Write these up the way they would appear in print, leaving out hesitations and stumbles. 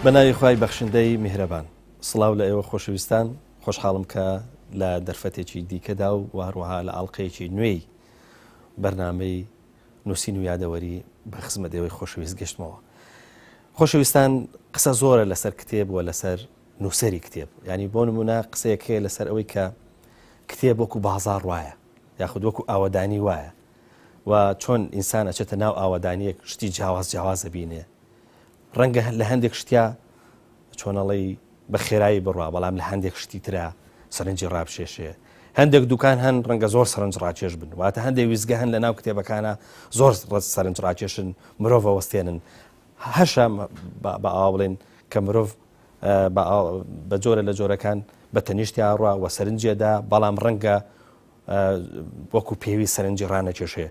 بەناوی خوای بەخشندەی میهرەبان سڵاو لە ئێوە خۆشەویستان خۆشحاڵم کە لە دەرفەتێکی دیکەدا و هەروەها لە ئاڵلقەیەکی نوێی بەرنامەی نووسین و یادەوەری بە خزمەتەوەی خۆشەویست گەشتمەوە. خۆشەویستان قسە زۆرە لەسەر کتێب و لەسەر نووسەری کتێب، ینی بۆ نمونە قسەیەکەیە لەسەر ئەوەی کە کتێب وەکو بازاڕ وایە یاخود وەکو ئاوەدانی وایە و چۆن ئینسان ئەچێتە ناو ئاوەدانیەک شتی جیاوازە بینێ، ڕەنگە لە هەندێک شتیا چۆنەڵی بە خێرایی بڕوا بەڵام لە هەندێک شتی ترا سەرنجی ڕابشێشێ، هەندێک دوکان هەن ڕەنگە زۆر سەرنج ڕاکێش بن، واتە هەندێک ویزگە هەن لە ناو کتێبەکانە زۆر سەرنج ڕاکێشن مرۆڤ وەستێنن، هەشە بە ئاوڵێن کە مرۆڤ بە جۆرە لە جۆرەکان بە تەنیشتیا ڕوا و سەرنجێدا بەڵام ڕەنگە وەکو پێوی سەرنجی ڕانەکێشێ.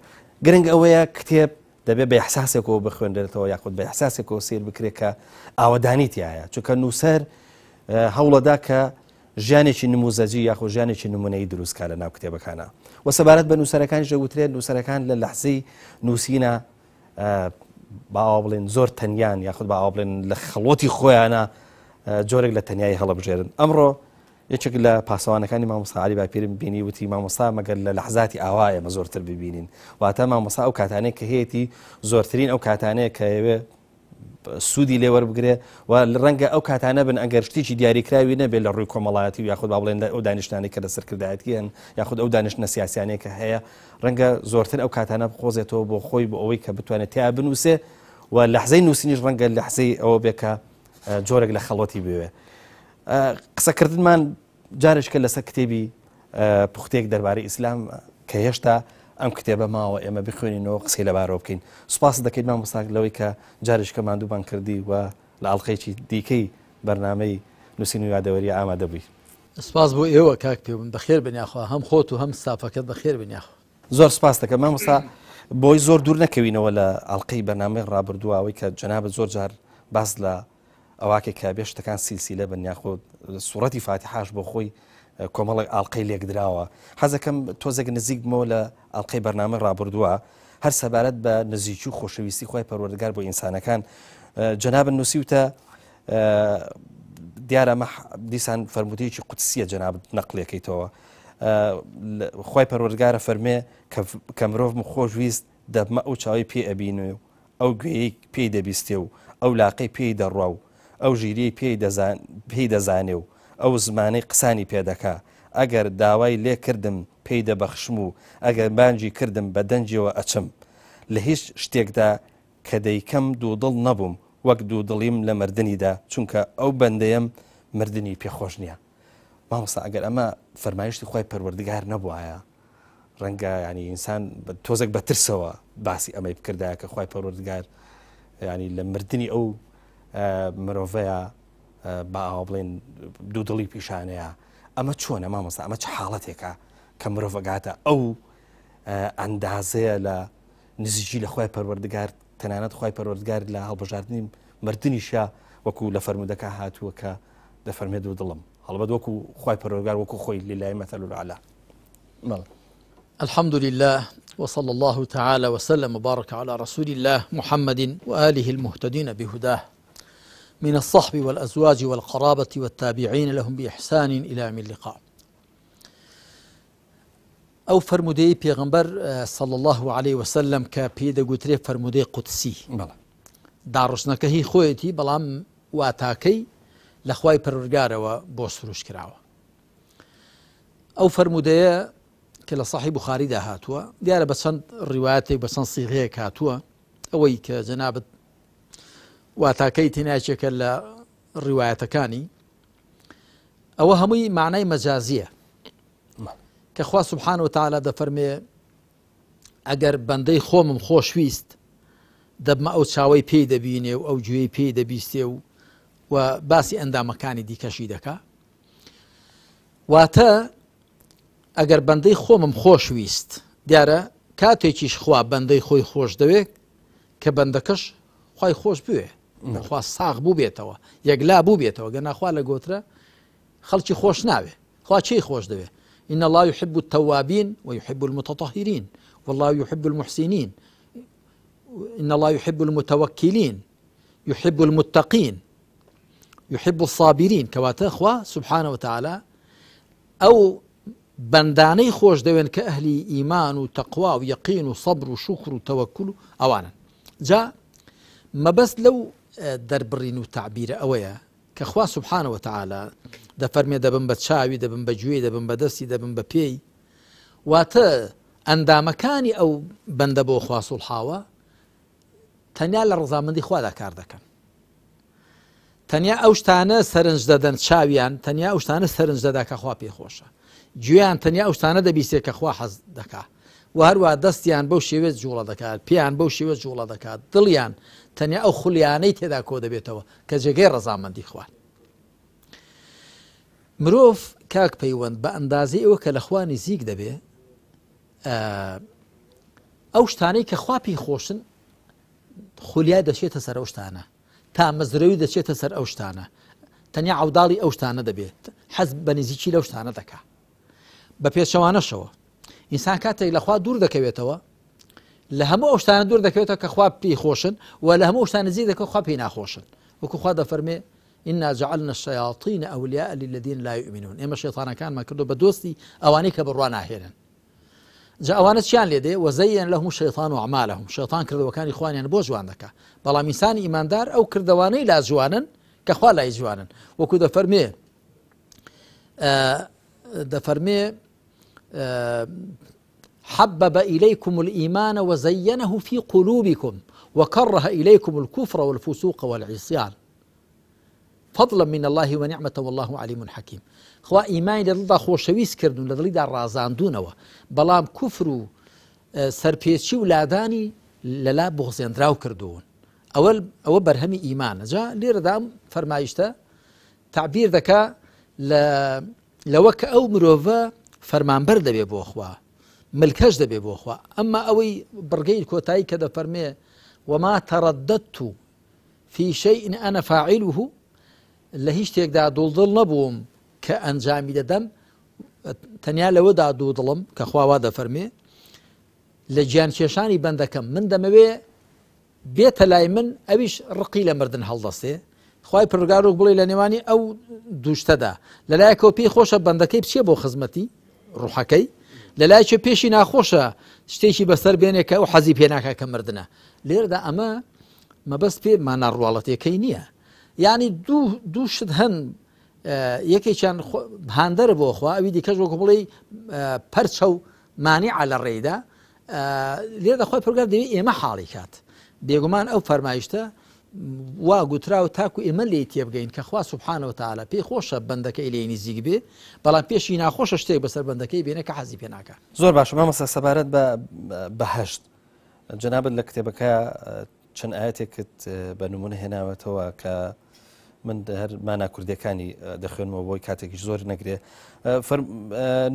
گرنگ ئەوەیە کتێب دەبێت بە احساسێکەوە بخوێنرێتەوە یاخود بە احساسێکەوە سیر بکرێت کە ئاوەدانیتیایە، چونکە نووسەر هەوڵەدا کە ژیانێکی نموزەجی یاخود ژیانێکی نمونەی دروستکە لە ناو کتێبەکانە و سەبارەت بە نووسەرەکانی ژەوترێت نووسەرەکان لە لەحزەی نووسینە باوا بڵێن زۆر تەنیان یاخود باوا بڵێن لە خەڵۆتی خۆیانە جۆرێک لە تەنیایی هەڵەبژێرن. ئەمڕۆ یەکێک لە پاسەوانەکانی مامۆستا عەلی باپیرم بینی وتی مامۆستا مەگەر لە لەحزاتی ئاوایە مە زۆرتر ببینین، واتە مامۆستا ئەو کاتانەیە کە هەیەی زۆرترین ئەو کاتانەیە کە ئەوێ سوودی لێ وەربگرێ و ڕەنگە ئەو کاتانە بن ئەگەر شتێکی دیاریکراوی نەبێت لە ڕووی کۆمەڵایەتی و یاخود با بڵێن ئەو دانیشتانی کە لەسەر کردایەتی هەن یاخود ئەو دانیشتنە سیاسیانەیە کە هەیە ڕەنگە زۆرتر ئەو کاتانە بخۆزێتەوە بۆ خۆی بۆ ئەوەی کە بتوانێت تیا بنووسێ و لەحزەی نووسینیش ڕەنگە لەحزەی ئەوە بێ کە جۆرێک لە خەڵۆتی بوێ. قسەکردنمان جارێککە لەسەر کتێبی پوختەیەک دەربارەی ئیسلام کە هێشتا ئەم کتێبە ماوە ئێمە بخوێنینەوە قسەی لەبارەوە بکەین. سوپاس دەکەین مامۆستا لەوەی کە جارێککە ماندووبان کردی و لە ئاڵلقەیەکی دیکەی بەرنامەی نووسین و یادەوەری ئامادە بووی. سپاس بۆ ئێوە کاک پێبن بەخێر بنیاخوا هەم خۆت و هەم ستافەکەت بەخێر بنیاخوا. زۆر سپاس دەکەم مامۆستا بۆی زۆر دوور نەکەوینەوە لە ئاڵلقەی بەرنامەی ڕابردووەوەی کە جەنابەت زۆر جار باس لە ئەواکێک کە بێ شتەکان سیلسیلە بنیاخۆ سوڕەتی فاتحاش بۆ خۆی کۆمەڵی ئاڵلقەی لێک دراوە. حەزەکەم تۆزێک نزیک بمەوە لە ئاڵلقەی بەرنامە ڕابردووە هەر سەبارەت بە نزیکی و خۆشەویستی خۆی پەروەردگار بۆ ئینسانەکان. جەنابەت نووسیوتە دیارە ئەمە دیسان فەرموودەیەکی قودسیە جەنابەت نەقلەکەیتەوە، خۆی پەروەردگارە فەرمێ کە مرۆڤ خۆشویست دەبمە ئەو چاوی پێ ئەبینێ و ئەو گوێی پێی دەبیستێ و ئەو لاقەی پێی دەڕوا و ئەو ژیری پێی دەزانێ و ئەو زمانەی قسانی پێدەکا، ئەگەر داوای لێ کردم پێی دەبەخشم و ئەگەر بانجی کردم بە دەنجەوە ئەچم، لە هیچ شتێکدا کە دەیکەم دوودڵ نەبووم وەک دوودڵیم لە مردنیدا چونکە ئەو بەندەیەم مردنی پێخۆش نییە. مامۆستا ئەگەر ئەمە فەرمایشتی خۆی پەروەردگار نەبووایە ڕەنگە ینی ئینسان تۆزێک بە ترسەوە باسی ئەمەی بکردایە کە خۆی پەروەردگار ینی لە مردنی ئەو مرۆڤەیە با ئاوا بڵێن دوودڵی پیشانەیە. ئەمە چۆنە مامۆستا ئەمە چه حاڵەتێکە کە مرۆڤ ئەگاتە ئەو ئەندازەیە لە نزیکی لە خۆی پەروەردگار تەنانەت خۆی پەروەردگار لە هەڵبژاردننی مردنیشە وەکو لە فەرمودەکە هاتووە کە دەفەرمێ دوودڵم هەڵبەت وەکو خۆی پەروەردگار وەکو خۆی لله مثل الأعلى. الحمد لله وصلى الله تعالى وسلم وبارك على رسول الله محمد وآله المهتدين بهداه من الصحب والأزواج والقرابة والتابعين لهم بإحسان إلى يوم اللقاء. أو فرمودي پیغمبر صلى الله عليه وسلم كبيد قتري فرمودي قدسي داروشنك هي خويتي بلام واتاكي لخواي پروردگار و بوسروش كراوه. أو فرمودي كلا صحيح بخاري ده هاتوا ديار بسند رواياتي بسند صيغه هاتوا أوي كجنابة واتاكي تناشي كلا الرواية كاني أو همي معناي مجازية كخوا سبحانه وتعالى ده فرمي أجر بندي خوم خوش ويست دب ما أو تشاوي بي دبيني أو جوي بي دبيستي وباسي أندا مكاني دي كشيدكا واتا أجر بندي خوم خوش ويست ديارة كاتيكيش خوا بندي خوي خوش دويك كبندكش خواي خوش بوه خوا ساغ بو بيتوا يقلا بو بيتوا قلنا خوا لقوترا خلشي خوش ناوي خوا شي خوش دوه إن الله يحب التوابين ويحب المتطهرين والله يحب المحسنين إن الله يحب المتوكلين يحب المتقين يحب الصابرين كواتا خوا سبحانه وتعالى أو بنداني خوش دوين كأهل إيمان وتقوى ويقين وصبر وشكر وتوكل أوانا جاء ما بس لو دربرين وتعبير أويا كخوا سبحانه وتعالى دفرمي دبن بتشاوي دبن بجوي دبن بدسي دبن ببي واتا أندا مكاني أو بندبو خوا صلحاوة تنيا لرزامندي خوا دا كار دكن تەنیا ئەو شتانە سەرنج دەدەن چاویان تەنیا ئەو شتانە سەرنج دەدا کە خوا پێخۆشە گوێیان تەنیا ئەو شتانە دەبیستێت کە خوا حەز دەکات و هەروە دەستیان بەو شێوێت جوڵە دەکات پێیان بەو شێوێت جوڵە دەکات دڵیان تەنیا ئەو خولیانەی تێدا کۆ دەبێتەوە کە جێگەی ڕەزامەندی خوان مرۆڤ کاک پەیوەند بە ئەندازەی ئەوە کە لە خوا نزیک دەبێ ئەو شتانەی کە خوا پێی خۆشن خولیای دەچێتە سەر ئەو شتانە تا مەزرەوی دەچێتە سەر ئەو شتانە تەنیا عەوداڵی ئەو شتانە دەبێت حەز بە نزیکی لەو شتانە دەکا بە پێچەوانەشەوە ئینسان کاتێک لە خوا دوور دەکەوێتەوە لە هەموو ئەو شتانە دوور دەکەوێتەوە کە خوا پێی خۆشن و لە هەموو شتانە نزیک دەکەوێت خوا پێی ناخۆشن وەکو خوا دەفەرمێ إنا جعلنا الشياطين أولياء للذين لا يؤمنون إما الشيطان كان ما كردوا بدوستي أواني كبروانا أحيانا جاء أوانت شان ليدي وزين لهم الشيطان أعمالهم الشيطان كردوا وكان إخواني أنا بوجوان دكا بلا ميسان إيمان دار أو كردواني لا جوانا كخوا لا يجوانا وكو دفرمي حبب إليكم الإيمان وزينه في قلوبكم وكره إليكم الكفر والفسوق والعصيان فضلا من الله ونعمة والله عليم حكيم خوا إيمان لدڵدا خۆشەویست کردون لە دڵیدا ڕازاندونەوە بەڵام کوفر و سەرپێچی و لادانی لەلا بغزێنراو کردوون ئەوە بەرهەمی ئیمانە جا لێرەدا فەرمایشتە تعبیر دەکا لەوە کە ئەو مرۆڤە فەرمانبەر دەبێ بۆ خوا ملکەش دەبێ بۆ خوا ئەمما ئەوەی بڕگەی کۆتایی کە دەفەرمێ وما ترددت في شيء أنا فاعله لە هیچ شتێکدا دڵدڵ نەبووم کە ئەنجامی دەدەم تەنیا لەوەدا دوو دڵم کە خوا وا دەفەرمێ لە گیان کێشانی بەندەکەم من دەمەوێ بێتە لای من ئەویش ڕقی لە مردن هەڵدەستێ خوای پروردگار بڵێ لە نێوانی ئەو دووشتەدا لەلایەکەوە پێی خۆشە بەندەکەی بچێ بۆ خزمەتی ڕوحەکەی لەلایەکێ پێشی ناخۆشە شتێکی بەسەر بێنێ کە ئەو حەزی پێ ناکات کە مردنە لێرەدا ئەمە مەبەست پێ ماناڕواڵەتەکەی نییە یعنی دوو شت هەن یەکێکیان هاندەرە بۆ خوا ئەوی دیکەش وەکو بڵێ پەرچە و مانیعە لە ڕێیدا لێرەدا خۆی پروردگار دەوێت ئێمە حاڵی کات بێگومان ئەو فەرمایشتە وا گوتراوە تاکو ئێمە لێی تێبگەین کە خوا سوبحانەوە وتعالە پێی خۆشە بەندەکەی لێی نزیک بێ بەڵام پێشی ناخۆشە شتێک بەسەر بەندەکەی بێنە کە حەزی پێ ناکات زۆر باش مامۆستا سەبارەت بە بەهەشت جەنابەت لە کتێبەکە چەند ئاەتێکت بە نمونە هێناوەتەوە کە من هەر مانا کوردەکانی دەخوێنمەوە بۆی کاتێکی زۆر نەگرێ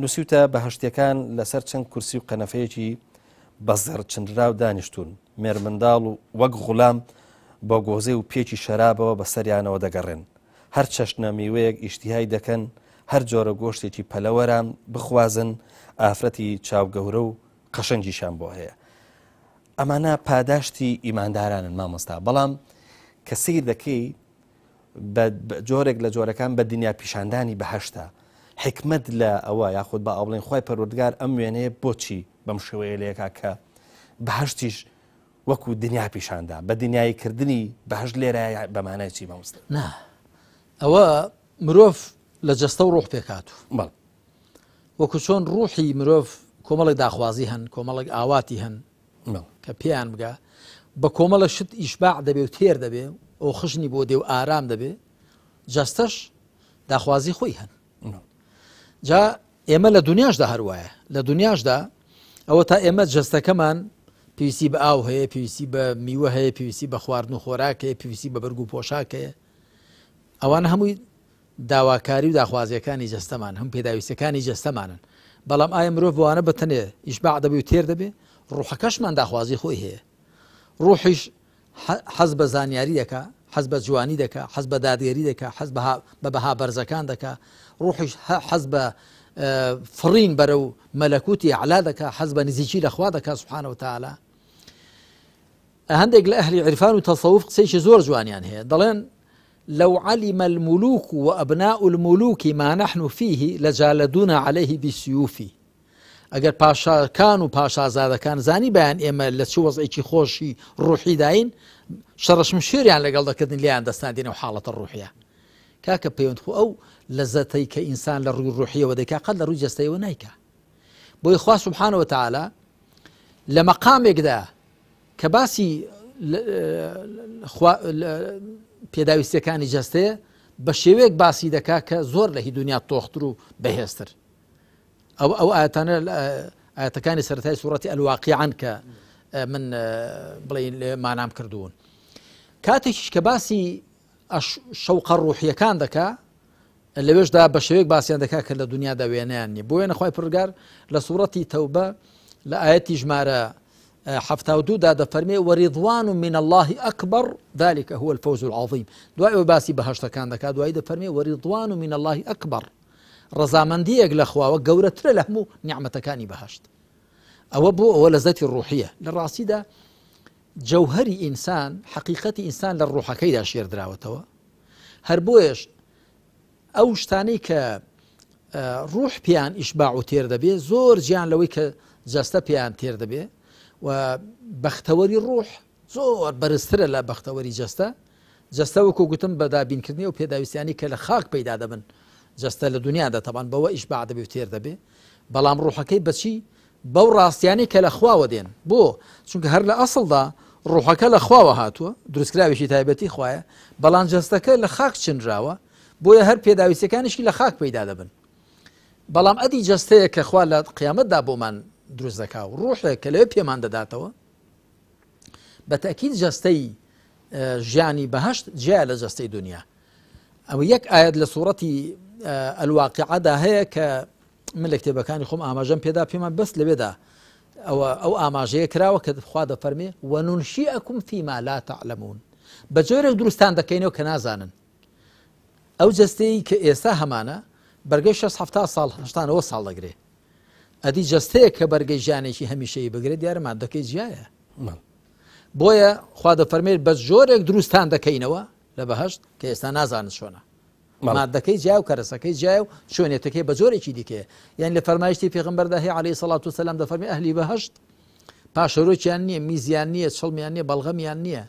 نووسیوتە بەهەشتیەکان لەسەر چەند کورسی و قەنەفەیەکی بەزەر چندراو دانیشتون مێر منداڵ و وەک غوڵام بۆ گۆزەی و پێکی شەرابەوە بەسەریانەوە دەگەڕێن هەر چەشنە میوەیەک ئیشتیهای دەکەن هەر جۆرە گۆشتێکی پەلەوەران بخوازن ئافرەتی چاوگەورە و قەشەنجیشان بۆ هەیە ئەمانە پاداشتی ئیماندارانن مامۆستا بەڵام کە سیر دەکەی جۆرێک لە جۆرەکان بە دنیا پیشاندانی بەهەشتا حکمت لە ئەوە یاخود بە ئەوڵێن خۆی پەروەردگار ئەم وێنەیە بۆچی بەم شێوەیە لەیەکا کە بەهەشتیش وەکو دنیا پیشاندا بە دنیای کردنی بەهەشت لێرە بەمانای چی مامۆستا نا ئەوە مرۆڤ لە جەستە و ڕوح پێکاتوە بەڵ وەکو چۆن ڕوحی مرۆڤ کۆمەڵێک داخوازی هەن کۆمەڵێک ئاواتی هەن کە پێیان بگا بە کۆمەڵە شت ئیشباع دەبێ و تێر دەبێ ئەو خشنی بۆ دێ و ئارام دەبێ جەستەش داخوازی خۆی هەن جا ئێمە لە دنیاشدا هەروایە لە دنیاشدا ئەوە تا ئێمە جەستەکەمان پێویستی بە ئاو هەیە پێویستی بە میوە هەیە پێویستی بە خواردن و خۆراک هەیە پێویستی بە بەرگ و پۆشاک هەیە ئەوانە هەمووی داواکاری و داخوازیەکانی جەستەمان هەم پێداویستەکانی جەستەمانن بەڵام ئایا مرۆڤ بۆوانە بەتەنێ ئیشباع دەبێ و تێر دەبێ ڕوحەکەشمان داخوازی خۆی هەیە ڕوحیش حەز بە زانیاری دەکا حەز بە جوانی دەکا حەز بە دادگەری دەکا حەز بە بەها بەرزەکان دەکا ڕوحیش حەز بە فڕین بەرە و مەلەکوتی عەلا دەکا حەز بە نزیکی لە خوا دەکا سوبحانەوە وتعالە هەندێک لە ئەهلی عرفان و تەسەووف قسەیەکی زۆر جوانیان هەیە دەڵێن لو علم الملوك وأبناء الملوك ما نحن فيه لجالدونا عليه بالسيوف ئەگەر پاشاکان و پاشازادەکان زانی بەیان ئێمە لە چ وەزعێکی خۆشی ڕوحی داین شەڕەشم شێریان لەگەڵ دەکردن لیان دەستاندێنە و حاڵەتە ڕوحیە کاکە پەیوەند خۆ ئەو لەزەتەی کە ئینسان لە ڕووی ڕوحیەوە دەکا قەت لە ڕووی جەستەیەوە نایکا بۆی خوا سوبحانەوە تەعالا لە مەقامێکدا کە باسی پێداویستیەکانی جەستەیە بە شێوەیەک باسی دەکا کە زۆر لە هی دنیا تۆختر و بەهێزتر ئەو ئاەتانە ئاەتەکانی سەرەتای سوورەتی ئەلواقیعان کە من بڵێ مانام کردوون کاتێکیش کە باسی شەوقە ڕوحیەکان دەکا لەوێشدا بە شێوەیەک باسییان دەکا کە لە دنیادا وێنەیان نیە بۆیە نەخوای پروردگار لە سوورەتی تەوبە لە ئاەتی ژمارە 72 دا دەفەرمێ وەریضوان من الله ئەکبەر ذلك هو الفوز العظيم دوای ئەوەی باسی بەهەشتەکان دەکات دوای دەفەرمێ وەریضوان من الله ئەکبەر ڕەزامەندیەک لە خواوە گەورەترە لە هەموو نیعمەتەکانی بەهەشت ئەوە بۆ ئەوە لەزەتی ڕوحیە لە ڕاستیدا جەوهەری ئینسان حەقیقەتی ئینسان لە ڕوحەکەیدا شێردراوەتەوە هەر بۆیەش ئەو شتانەی کە ڕوح پیان ئیشباع و تێر دەبێ زۆر گیان لەوەی کە جەستە پیان تێر دەبێ و بەختەوەری ڕوح زۆر بەرزترە لە بەختەوەری جەستە وەکو گوتم بە دابینکردنی و پێداویستیانی کە لە خاک پەیدا دەبن جەستە لە دنیادا تەبان بەوە ئیشباع دەبێ و تێر دەبێ بەڵام ڕوحەکەی بەچی بەو ڕاستیانی کە لە خواوە دێن بۆ چونکە هەر لە ئەسڵدا ڕوحەکە لە خواوە هاتووە دروستکراوێکی تایبەتی خوایە بەڵام جەستەکە لە خاک چنراوە بۆیە هەر پێداویستەکانیشی لە خاک پەیدا دەبن بەڵام ئەدی جەستەیە کە خوا لە قیامەتدا بۆمان دروست دەکا و ڕوحێک کە لەوێ پێمان دەداتەوە بە تەکید جەستەی ژیانی بەهەشت جیا لە جەستەی دنیا ئەو یەک ئاەت لە سوورەتی ئەلواقیعەدا هەیە کە من لە کتێبەکانی خۆم ئاماژەم پێدا پێمان بەست لەوێدا ئەو ئاماژەیە کراوە کە خوا دەفەرمێ وەنونشیئەکم فیما لا تعلمون بە جۆرێک دروستان دەکەینەوە کە نازانن ئەو جەستەی کە ئێستا هەمانە بەرگەی 60 ساڵ 80 ساڵ دەگرێ ئەدی جەستەیە کە بەرگەی ژیانێکی هەمیشەیی بگرێت دیارە مادەکەی جیایە بۆیە خوا دەفەرمێت بە جۆرێک دروستان دەکەینەوە لە بەهەشت کە ئێستا نازانن چۆنە مادەکەی جیا و کەرەسەکەی جیا و شوێنێتەکەی بە جۆرێکی دیکەیە یان لە فەرمایشتی پێغەمبەردا هەیە عەلەیهی سەڵات و سەلام دەفەرمێ ئەهلی بەهەشت پاشەرۆکیان نییە میزیان نییە چڵمیان نییە بەڵغەمیان نییە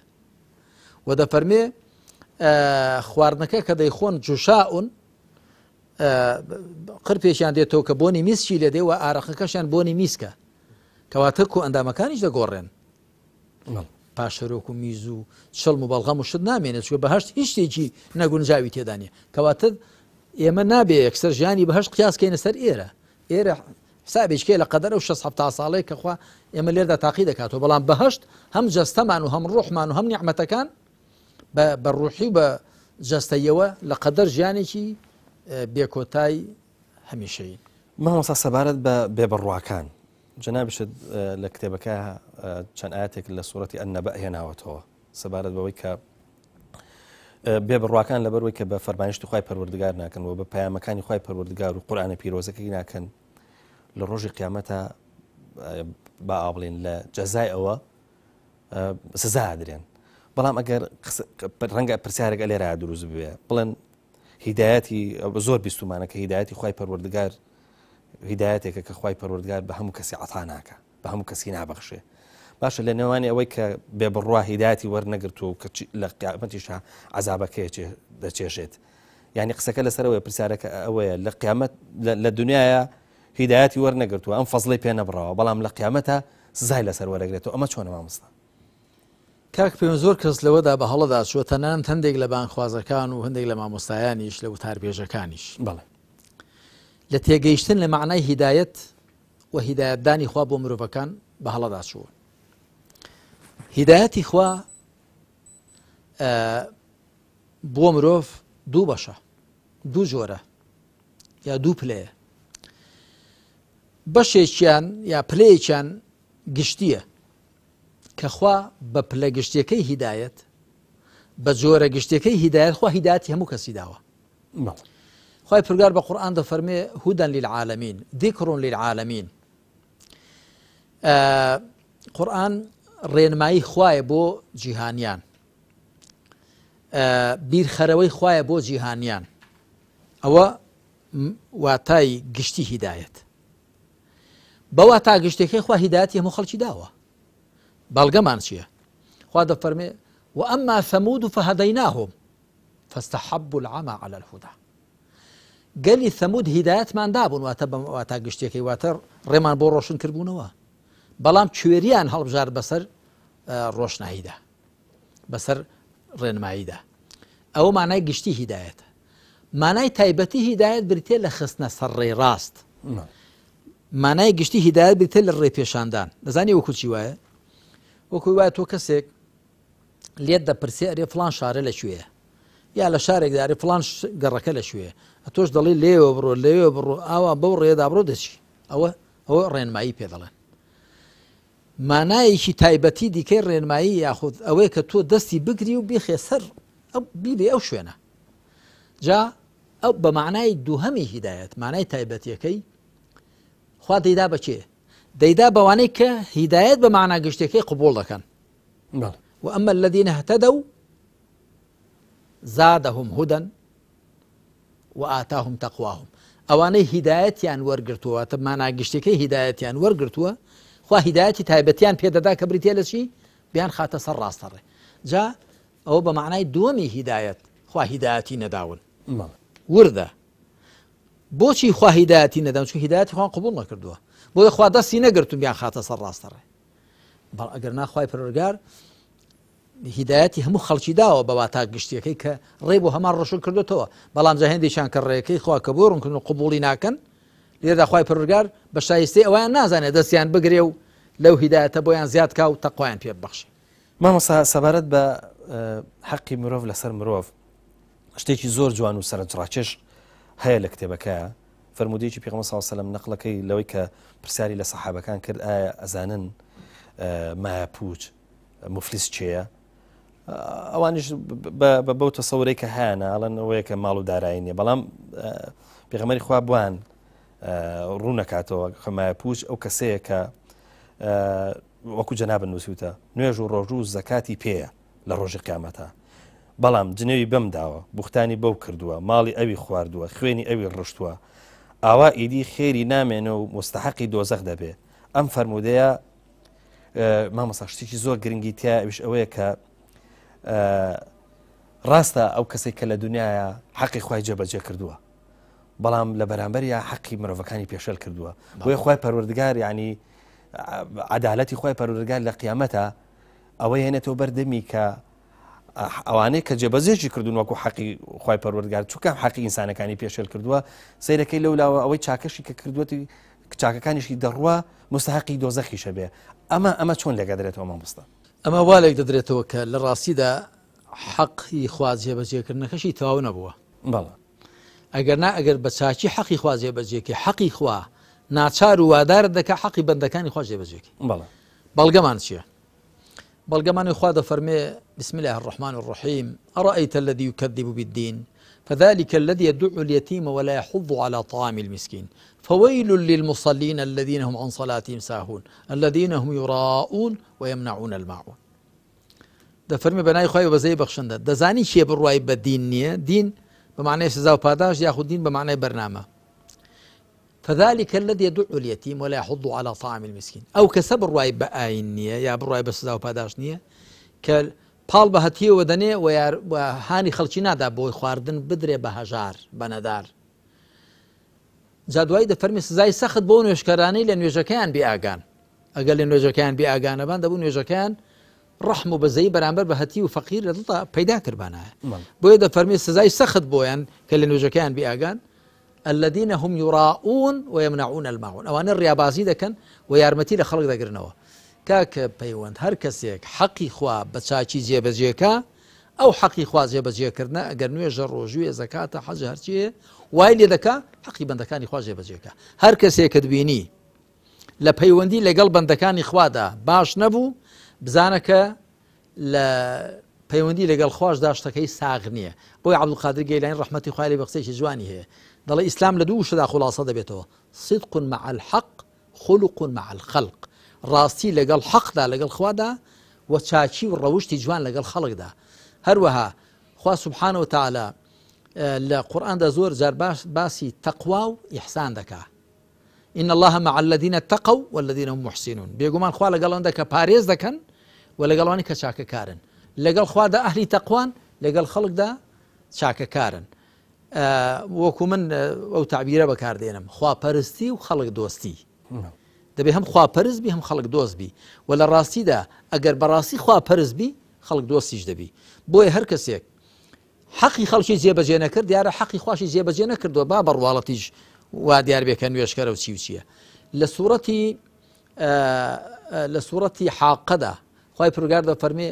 و دەفەرمێ خواردنەکە کە دەیخۆن جوشاون قرپێکیان دێتەوە کە بۆنی میسکی لێ دێ و ئارەقەکەشیان بۆنی میسکە کەواتە کۆ ئەندامەکانیش دەگۆڕێن پاشەرۆک و میز و چڵم و بەڵغەم و شت نامێنێت چوە بەهەشت هیچ شتێکی نەگونجاوی تێدا نیە کەواتە ئێمە نابێ یەکسەر ژیانی بەهەشت قیاسکەینە سەر ئێرە حسابێکێ لە قەدەر و 6 ساڵەی کە خوا ئێمە لێردا تاقی دەکاتەوە بەڵام بەهەشت هەم جەستەمان و هەم ڕوحمان و هەم نیعمەتەکان بە ڕوحی و بە جەستەیەوە لە قەدەر ژیانێکی بێکۆتای هەمیشەیی مامۆستا سەبارەت بە بێبڕواکان جەنابشت لە کتێبەکە چەند ئاەتێک لە سوورەتی ئەنەبە هێناوەتەوە سەبارەت بەوەی کە بێبڕواکان لەبەرەوەی کە بە فەرمایشتی خوای پەروەردگار ناکەن و بە پەیامەکانی خوای پەروەردگار و قورئانە پیرۆزەکەی ناکەن لە ڕۆژی قیامەتە با ئابڵێن لە جەزای ئەوە سزا ئەدرێن بەڵام ئەگەر ڕەنگە پرسیارێک لێرە دروست بوێ بڵێن هیدایەتی زۆر بیستمانە کە هیدایەتی خوای پەروەردگار هیدایەتێکە کە خوای پەروەردگار بە هەموو کەسی عەتا ناکە بە هەموو کەسی نابەخشێ باشە لە نێوانی ئەوەی کە بێبڕوا هیدایەتی وەرنەگرتووە کە لە قیامەتیشا عەزابەکەی دەچێشێت یعنی قسەکە لەسەرەوەی پرسیارەکە ئەوەیە لە قیامەت لە دنیاە هیدایەتی وەرنەگرتووە ئەم فەزڵی پێ نەبڕەوە بەڵام لە قیامەتە سزای لەسەر وەرەگرێتەوە ئەمە چۆنە مامۆستا کاک پێم زۆر کەس لەوەدا بە هەڵەدا چوە تەنانەت هەندێک لە بانخوازەکان و هەندێک لە مامۆستایانیش لە وتاربێژەکانیش بەڵێ لە تێگەیشتن لە معنای هیدایەت و هیدایەتدانی خوا بۆ مرۆڤەکان بە هەڵەدا چووە هیدایەتی خوا بۆ مرۆڤ دوو بەشە دوو جۆرە یا دوو پلەیە بەشێکیان یا پلەیەکیان گشتیە کە خوا بە پلە گشتیەکەی هیدایەت بە جۆرە گشتیەکەی هیدایەت خوا هیدایەتی هەموو کەسی داوە خوای پروردگار بە قورئان دەفەرمێ هودەن للعالەمین ذیکر للعالەمین قورئان ڕێنمایی خوایە بۆ جیهانیان بیرخەرەوەی خوایە بۆ جیهانیان ئەوە واتای گشتی هیدایەت بەوا تا گشتێکی خوا هیدایەتی هەموو خەڵکی داوە بەڵگەمان چییە خوا دەفەرمێ وأما ثمود فهديناهم فاستحبوا العمى على الهدى قال ثمود هدايات ما دابون واتا گشتێکی واتە ڕێمان بۆ ڕۆشن کردبوونەوە بەڵام کوێریان هەڵبژار بەسەر ڕۆشناییدا بەسەر ڕێنماییدا ئەوە مانای گشتی هیدایەتە مانای تایبەتی هیدایەت بریتێ لە خستنە سەر ڕێی ڕاست مانای گشتی هیدایەت بریتێ لە ڕێ پێشاندان دەزانی وەکو چی وایە وەکو وایە تۆ کەسێک لێت دەپرسێ ئەرێ فڵان شارە لەکوێیە یا لە شارێک دارێ فڵان گەڕەکە لەکوێیە ئەتۆش دەڵێ لێوە بڕۆ لێوە بڕۆ ئاوا بەو ڕێدا بڕۆ دەچی ئەوە ڕێنمایی پێ دەڵێن مانایەکی تایبەتی دیکەی ڕێنمایی یاخود ئەوەیە کە تۆ دەستی بگری و بیخێ سەر بیبێ ئەو شوێنە جا ئەو بە معنای دووهەمی هیدایەت مانای تایبەتیەکەی خوا دەیدا بەچێ دەیدا بەوانەی کە هیدایەت بە معنا گشتەکەی قبوڵ دەکەن وأما الذين اهتدوا زادهم هدى وآتاهم تقواهم ئەوانەی هیدایەتیان وەرگرتووە تە مانا گشتەکەی هیدایەتیان وەرگرتووە خوا هیدایەتی تایبەتیان پێدەدا کە بریتێ لە چی بیان خاتە سەر ڕاستەڕێ جا ئەوە بە معنای دووەمی هیدایەت خوا هیدایەتی نەداون وردە بۆچی خوا هیدایەتی نەداون چون هیدایەتی خوان قبوڵ نەکردووە بۆیە خوا دەستی نەگرتون بیان خاتە سەر ڕاستەڕێ بەڵ ئەگەر ناخوای پەروەردگار هیدایەتی هەموو خەڵکی داوە بە واتا گشتیەکەی کە ڕێ بۆ هەمان ڕۆشن کردوتەوە بەڵام جا هێندێکیان کە ڕێەکەی خوا کە بۆ ڕوونکردن و قبوڵی ناکەن لێرەدا خوای پەروەردگار بە شایستەی ئەویان نازانێت دەستیان بگرێ و لەو هیدایەتە بۆیان زیاد کا و تەقوایان پێ ببەخشێ مامۆستا سەبارەت بە حەقی مرۆڤ لەسەر مرۆڤ شتێکی زۆر جوان و سەرنجڕاکێش هەیە لە کتێبەکەیە فەرمودەیەکی پێغەمبەر صلی الله علیه و سلم نەقلەکەی لەوەی کە پرسیاری لە سەحابەکان کرد ئایا ئەزانن مایە پوچ مفلیس چێیە ئەوانش بەو تەسەورەی کە هەیەە ئەڵەن ئەوەیە کە ماڵ و دارایی نیە بەڵام پێغەمبەری خوا بوان ڕوونەکاتەوە خەمایە پوچ ئەو کەسەیە کە وەکو جەنابن نووسوتە نوێژ و ڕۆژوو و زەکاتی پێیە لە ڕۆژی قیامەتە بەڵام جنێوی بەم داوە بوختانی بەو کردووە ماڵی ئەوی خواردووە خوێنی ئەوی ڕشتووە ئاوا ئیدی خێری نامێنە و مستحقی دۆزەخ دەبێ ئەم فەرمودەیە مامۆستا شتێکی زۆر گرنگی تیا ئەوش ئەوەیە کە ڕاستە ئەو کەسێک کە لە دنیاە حەقی خوای جێبەجێ کردووە بەڵام لە بەرامبەریە حەقی مرۆڤەکانی پێشەل کردووە بۆیە خوای پەروەردگار یعنی عەدالەتی خوای پەروەردگار لە قیامەتە ئەوەی هێنێتەوە بەردەمی کە ئەوانەیە کە جێبەجێژی کردوون وەکو حەقی خوای پەروەردگار چونکە حەقی ئینسانەکانی پێشەل کردووە سەیرەکەی لەولاوە ئەوەی چاکەشی کە کردوەتی چاکەکانیشی دەڕوە مستحقی دۆزەخیشە بێ ئەمە چۆن لێگە دەرێتەوە مامۆستا ئەمە والێک دەدرێتەوە کە لە ڕاستیدا حەقی خوا جێبەجێکردنەکەشی تەواو نەبووە بەڵێ ئەگەر بە چاکی حەقی خوا جێبەجێکی حەقی خوا ناچار و وادار دەکە حەقی بەندەکانی خوا جێبەجێکی بەڵگەمان چییە بەڵگەمانی خوا دەفەرمێ بسم الله الرحمن الرحيم أرأيت الذي يكذب بالدين فذلك الذي يدع اليتيم ولا يحض على طعام المسكين فويل للمصلين الذين هم عن صلاتهم ساهون الذين هم يراءون ويمنعون الماعون دەفەرمێ بەنای خوای بەزەی بەخشندە دەزانی چیە بڕوای بە دین نییە دین بمعنى سزا و پاداش ياخذ دين بمعنى برنامه فذلك الذي يدع اليتيم ولا يحض على طعام المسكين او كسب الرواي بآين نيه يا بالرواي بسزا و پاداش نيه ك پال بهتيه ودنه و هاني خلچي نادا بو خواردن بدري بهجار بندار جادوای د فرمي سزای سخت بو نوشکرانی لنوجکان بیاگان اقل نوجکان بیاگان بند بو نوجکان رحم بزي برامبر بهتي وفقير دلتا پیدا کربانه بو د فرمي سزای سخت بويان كل نوجکان بیاگان الذين هم يراءون ويمنعون الماعون اوان الريابازي دكن ويارمتي لخلق دغرنوا كاك بيوند هر كسيك حقي خوا بچاچي جيبجيكا او حقي خوا جيبجيكرنا اگر نوجه روجوي زكاه حج هرچي وايل دكا حقي بندكاني خوا جيبجيكا هر كسيك دبيني لبيوندي لقل بندكاني خوا دا باش نبو بزانك لا پەیوەندی لەگەڵ خۆش داشتەکەی ساغ نییە بۆی عەبدولقادر گەیلانی ڕەحمەتی خوای لێ بەخسەیەکی جوانی هەیە دەڵێ ئیسلام لە دوو شتدا خولاسە دەبێتەوە صدق مع الحق خلق مع الخلق ڕاستی لەگەڵ حەقدا لەگەڵ خوادا و چاچی و ڕەوشتی جوان لەگەڵ خەڵکدا هەروەها خوا سبحانه وتعالى لە قورئاندا زۆر جار باسی تەقوا و ئیحسان دەکا. إن الله مع الذين اتقوا والذين هم محسنون. بێگومان خوا لەگەڵ ئەوەندە کە پارێز دەکەن و لەگەڵ ئەوانەی کە چاکەکارن. لەگەڵ خوادا ئەهلی تەقوان لەگەڵ خەڵکدا چاکەکارن. وەکو من ئەو تعبیرە بەکاردێنم خواپەرستی و خەڵک دۆستی. دەبێ هەم خواپەرست بی هەم خەڵک دۆست بی و لە ڕاستیدا ئەگەر بەڕاستی خواپەرست بی خەڵک دۆستیش دەبی. بۆیە هەر کەسێک حەقی خەڵکی جێبەجێ نەکرد دیارە حەقی خواشی جێبەجێ نەکردووە با بەڕواڵەتیش وا دیار بێکە نوێشکەرە و چی و چییە. لە سوورەتی حاقەدا خوای پروردگار دەفەرمێ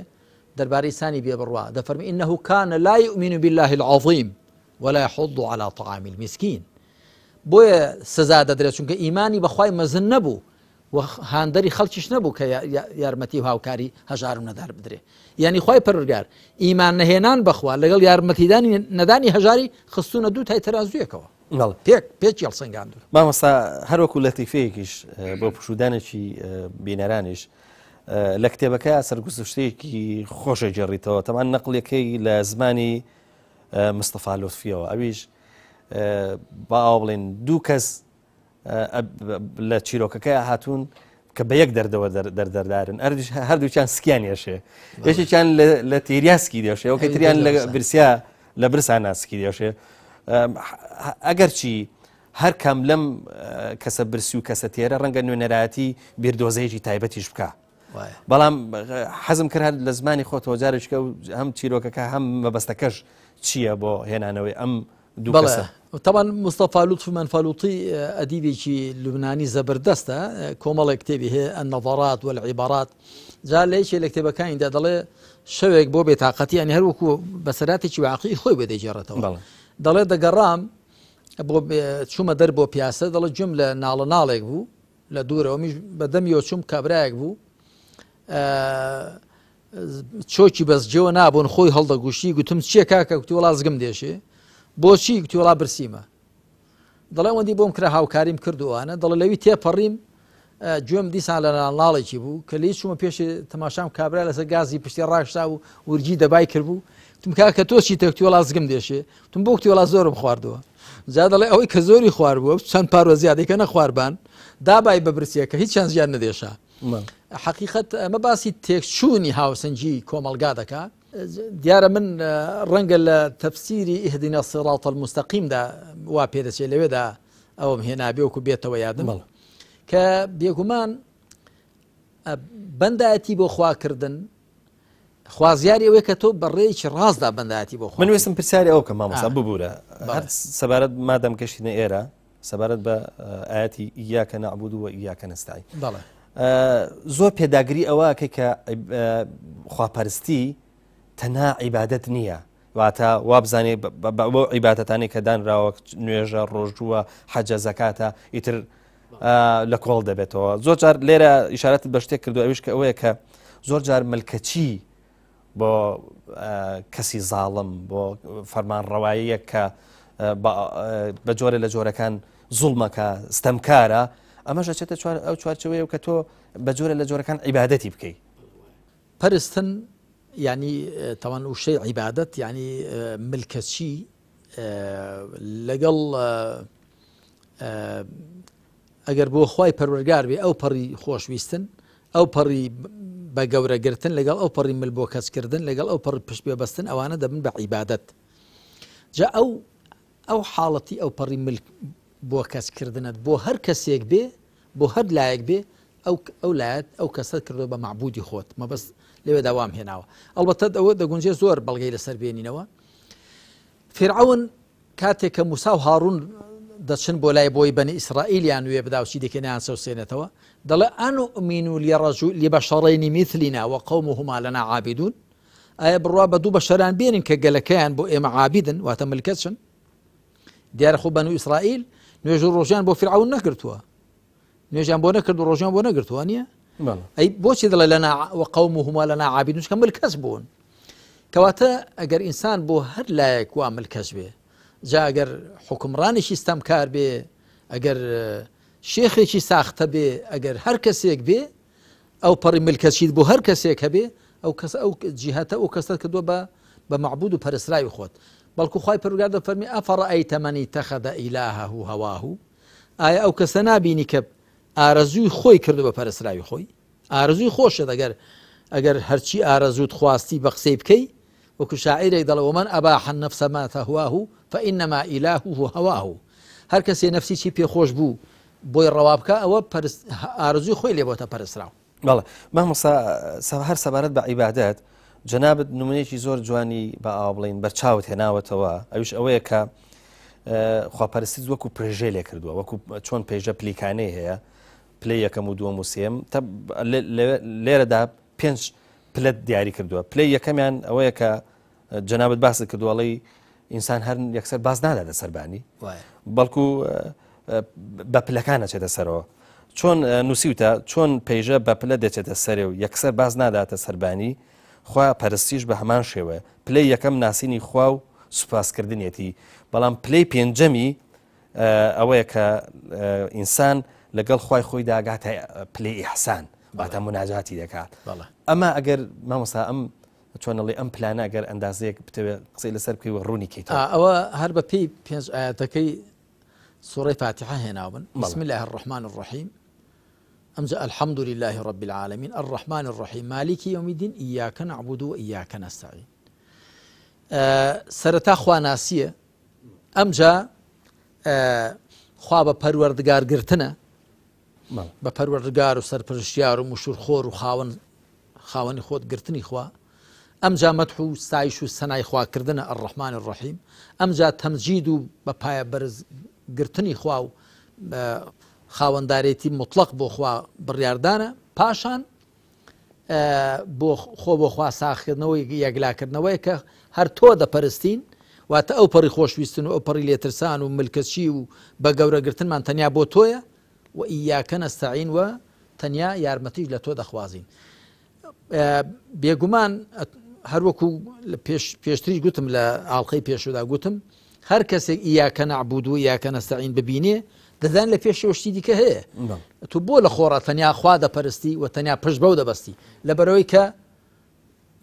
دەربارەی سانی بێبڕوا دەفەرمێ إنه كان لا يؤمن بالله العظيم ولا يحض على طعام المسكين. بۆیە سزا دەدرێت چونکە ئیمانی بەخوای مەزن نەبوو و هاندەری خەڵکیش نەبوو کە یارمەتی و هاوکاری هەژارم نەدار بدرێ. یعنی خوای پەروەردگار ئیمان نەهێنان بەخوا لەگەڵ یارمەتیدانی نەدانی هەژاری خستونە دوو تای تەرازویەکەوە پێک هێڵسەنگاندوو. مامۆستا هەروەکو لەتیفەیەکیش بۆ پشودانێکی بینەرانیش لە کتێبەکە سەرگوزە شتێکی خۆشە جێڕیتەوە تەمان نەقلەکەی لە زمانی مستەفا لوتفیەوە ئەویش باو بڵێن دوو کەس لە چیرۆکەکە هاتوون کە بە یەک دەردەوە دەردەردارن هەردووچیان سکیان ێشێ یەکێکیان لە تێریاسکی دێشێ ئەو کەتریان لە برسیا لە برسان ناسکی دێشێ. ئەگەر چی هەر کەم لەم کەسە برسی و کەسە تێرە ڕەنگە نوێنەرایەتی بیردۆزەیەکی تایبەتیش بکە. بەڵام حەزم کرد لە زمانی خۆتەوە جارێککە و هەم چیرۆکەکە هەم مەبەستەکەش چییە بۆ هێنانەوەی ئەم دوو کەسە. طبعا مصطفى لطفي منفلوطي أديبي لبناني زبردست كومال كتابه النظرات والعبارات جاء ليش الكتابة كان عند ضل شويك بو بطاقتي يعني هل وكو بسراتي شو عقي خوي بدي جرته ضل دقرام بو شو ما دربو بياسة ضل جملة نالك بو لدوره ومش بدم يوشم كبراك بو شوكي بس جو نابون خوي هالدا قوشي قلتم شيء كاكا قلت والله زقم ديشي بۆچی گوتی وڵا برسیمە دەڵێ وەندی بۆم کرا هاوکاریم کردووانە دەڵێ لەوی تێپەڕیم گوێم دیسان لە ناڵێکی بوو کە لی چوومە پێشی تەماشام کابرا لەسەر گازی پشتی ڕاشتا و ورجی دەبای کردبوو تم کاکە تۆچی تەکتی وڵا زگم دێشێ تم بۆ کتی وڵا زۆرم خواردەوە جا دەڵێ ئەوەی کە زۆری خوارد بووە چەند پارۆ زیادەی کە نەخواربان دابای بە برسیەکە هیچ چەند زیاد نەدێشا. حقیقەت ئەمە باسی تێکچوونی هاوسەنجی کۆمەلگا دەکا. دیارە من ڕەنگە لە تەفسیری ئیهدینە الصراط المستەقیم دا وا پێدەچێت لەوێدا ئەوم هێنابێ وەکو بێتەوە یادم کە بێگومان بەندایەتی بۆ خواکردن خوازیاری ئەوەیە کە تۆ بەڕێیکی ڕاستدا بەندایەتی بۆ خوا. من وێستم پرسیاری ئەو کە مامۆستا ببوورە سەبارەت مادەم کەشتینە ئێرە سەبارەت بە ئاەتی ئیاکە نەعبود و ئیاکە نەستەعین زۆر پێداگری ئەوە کە خواپەرستی تەنها عیبادەت نییە واتە وابزانێ بۆ عیبادەتانی کە دانراوە نوێژە ڕۆژووە حەجە زەکاتە ئیتر لە کۆڵ دەبێتەوە. زۆر جار لێرە ئیشارەت بە شتێک کردو ئەویش کە ئەوەیە کە زۆر جار ملکەچی بۆ کەسی زاڵم بۆ فەرمانڕەواییە کە بە جۆرە لە جۆرەکان زوڵمەکە ستەمکارە ئەمەش ئەچێتە ئەو چوارچەوەیە و کە تۆ بە جۆرە لە جۆرەکان عیبادەتی بکەیت. پەرستن يعني طبعا وشيء عبادة يعني ملكشي لقل اگر بو خواي پروردگار بي او پري خوش ويستن او پري بقورة قرتن لقل او پري ملبو كاس كردن لقل او پري پشت بيبستن اوانا دبن بعبادت جاء او حالتي او پري ملك بو كاس كردن بو هر كسيك بي بو هر لايك بي او لايت او كاسات كردو بمعبودي خوت ما بس لێوێ داوام هێناوە. ئەڵبەتە ئەوە دەگونجێ زۆر بەڵگەی لەسەر بێنینەوە. فرعون کاتێک کە موسا و هاڕون دەچن بۆ لای بۆی بەنی ئیسرائیلیان وێ بداوچی دەکەنیان سەوسێنێتەوە دەڵێ ئەنؤمین لبەشەڕەینی مثلنا وقومهما لنا عابدون. ئایا بڕوا بە دوو بەشەران بێنین کە گەلەکەیان بۆ ئێمە عابدن واتە ملکەتشن. دیارە خۆ بەنو ئیسرائیل نوێژ و ڕۆژیان بۆ فرعون نەکردووە نوێژیان بۆ نەکرد و ڕۆژیان بۆ نەگرتووە نییە. أي بوشي ذل لنا وقومهما لنا عابدون كمل كسبون كواتا أجر إنسان بو هر لا يكوامل كسبه جا أجر حكمراني شي استمكار به أجر شيخي شي ساخته به أجر هر كسيك به أو بري ملكشيد بو هر كسيك به أو جهته أو كسات كدوا بە معبود و پەرستراوی خۆت بەڵکو خوای پەروەردگار دەفەرمی ئەفەڕەئەیتە مەن اتەخەذە ئیلاهەه هەواه ئایا ئەو کەسە نابینی کە ئارەزووی خۆی کردو بە پەرستراوی خۆی ئارەزووی خۆشە ئەگەر هەرچی ئارەزووت خواستی بە قسەی بکەی وەکو شاعیرێک دەڵێ ومەن ئەباح النەفسە ما تەهواه فإنما إلهه هەواه هەر کەسێ نەفسی چی پێخۆش بوو بۆی ڕەوا بکە ئەوە ئارەزووی خۆی لێبۆتە پەرستراو. بەڵێ مامۆستا هەر سەبارەت بە عیبادەت جەنابەت نمونەیەکی زۆر جوانی بە ئاوا بڵین بەرچاوت هێناوەتەوە ئەوش ئەوەیە کە خواپەرستی وەکو پرژێ لێ کردووە وەکو چۆن پێیژە پلیکانەی هەیە پلەی یەکەم و دووەم و سێم لێرەدا 5 پلەت دیاری کردووە پلەی یەکەمیان ئەوەیە کە جەنابەت باست کردووەڵی ئینسان هەر یەکسەر باز ناداتە سەربانی بەڵکو بە پلەکانە چێتە سەرەوە چۆن نووسیوتە چۆن پێیژە بە پلە دەچێتە سەرێ و یەکسەر باز ناداتە سەربانی خوا پەرستیش بە هەمان شێوە پلەی یەکەم ناسینی خوا و سوپاسکردنیەتی بەڵام پلەی پێنجەمی ئەوەیە کە ئینسان لەگەڵ خوای خۆی داگاتە پلەی ئیحسان واتە مناجاتی دەکات ئەمە ئەگەر مامۆستا ئەم چۆنەڵی ئەم پلانە ئەگەر ئەندازەیەک بتەوێت قسەی لەسەر بکەی ڕوونی کەیتەوە ئەوە هەر بە پێی 5 ئاەتەکەی سوورەی فاتحە هێناون بسم الله الرحمن الرحيم أمجأ الحمد لله رب العالمين الرحمن الرحيم مالك يوم الدين إياك نعبد وإياك نستعين سرتا خوا ناسیە ئەمجا خوا بە پەروەردگار گرتنە بە پەروەردگار و سەرپەرشتیار و مشورخۆر و خاوەنی خۆت گرتنی خوا ئەمجا مەدح و ستایش و سەنای خواکردنە الرحمن الرحیم ئەمجا تەمجید و بە پایە بەرز گرتنی خوا و خاوەندارێتی مطلق بۆ خوا بڕیاردانە پاشان بۆ خوا ساخکردنەوەی یەکلاکردنەوەی کە هەر تۆ دەپەرستین واتە ئەو پەڕی خۆشویستن و ئەو پەڕی لێترسان و ملکەچی و بە گەورەگرتنمان تەنیا بۆ تۆیە و ئیاکە نەستەعین و تەنیا یارمەتیش لە تۆ دەخوازین. بێگومان هەروەکو پێشتری گوتم لە ئاڵلقەی پێشودا گوتم هەر کەسێک ئیاکە نەعبود و ئیاکە نەستەعین ببینێ دەزان لە پێشەوەشتی دیکە هەیە تو بۆ لە خۆڕە تەنیا خوا دەپەرستی و تەنیا پشت بەو دەبەستی لەبەرەوەی کە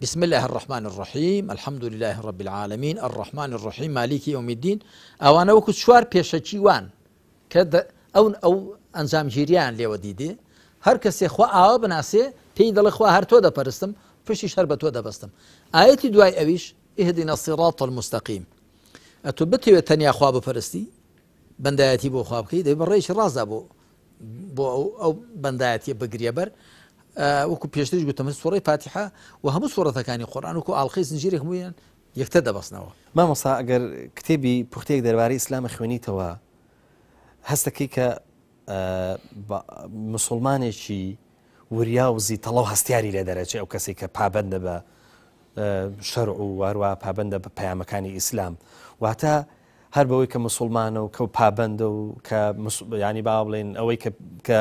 بسم الله الرحمن الرحيم الحمد لله رب العالمين الرحمن الرحيم مالك يوم الدين ئەوانە وەکو چوار پێشەکی وان کە ئەو ئەنجامگیریان لێوە دیدێ هەر کەسێ خوا ئاوا بناسێ پێی دەڵێ خوا هەر تۆ دەپەرستم پشتیش هەر بە تۆ دەبەستم. ئاەتی دوای ئەویش اهدنا الصراط المستقيم ئەتۆ بتەوێت تەنیا خوا بپەرستی بەندایەتی بۆ خوا بکەی دەی بەڕێیشی ڕازدا بۆ ئەو بەندایەتیە بگریە بەر وەکو پێشتریش گوتم سوورەی فاتحە و هەموو سوورەتەکانی قورئان وەکو ئاڵلقەی زنجیرێک هەموویان یەکتر دەبەستنەوە. مامۆستا ئەگەر کتێبی پوختەیەک دەربارەی ئیسلامە خوێنیتەوە هەستەکەی کە مسلمانێکی وریا و زیتەڵە و هەستیاری لێ دەرەچێت ئەو کەسێک کە پابەندە بە شەرع و واروە پابەندە بە پەیامەکانی ئیسلام واتە هەر بەوەی کە مسلمانە و کە پابەندە و کە ینی با بڵێن ئەوەی کە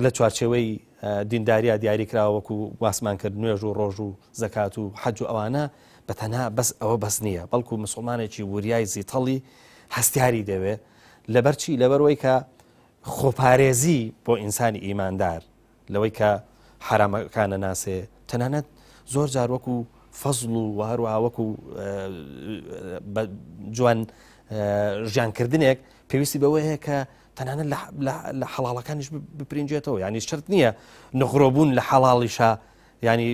لە چوارچێوەی دینداریە دیاری کراوە وەکو واسمان کرد نوێژ و ڕۆژ و زەکات و حەج و ئەوانە بەتەنها بەس ئەوە بەس نییە بەڵکو مسلمانێکی وریای زیتەڵی هەستیاری دەوێت لەبەرچی لەبەرەوەی کە خۆپارێزی بۆ ئینسانی ئیماندار لەوەی کە حرامەکانە ناسێ تەنانەت زۆر جار وەکو فەزڵ و هەروەها وەکو جوان ژیانکردنێک پێویستی بەوەی هەیە کە تەنانەت لە حەڵاڵەکانیش بپرینجێتەوە ینی شرت نییە نەخڕۆبوون لە حەڵاڵیشە ینی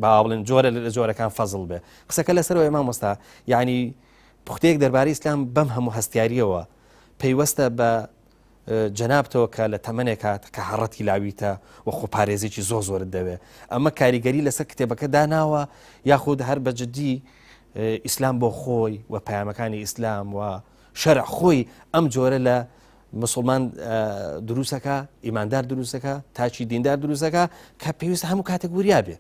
با بڵێن جۆرە لە جۆرەکان فەزڵ بێ قسەکە لەسەرەوەی مامۆستا ینی پوختەیەک دەربارەی ئیسلام بەم هەموو هەستیاریەوە پەیوەستە بە جەنابتەوە کە لە تەمەنێکات کە هەڕەتی لاویتە و خۆپارێزێکی زۆرت دەوێت ئەمە کاریگەری لەسەر کتێبەکە داناوە یاخود هەر بەجددی ئیسلام بۆ خۆی و پەیامەکانی ئیسلام و شەرع خۆی ئەم جۆرە لە مسلمان دروستەکە ئیماندار دروستەکە تاچی دیندار دروستەکە کە پێویستە هەموو کاتێک وریا بێ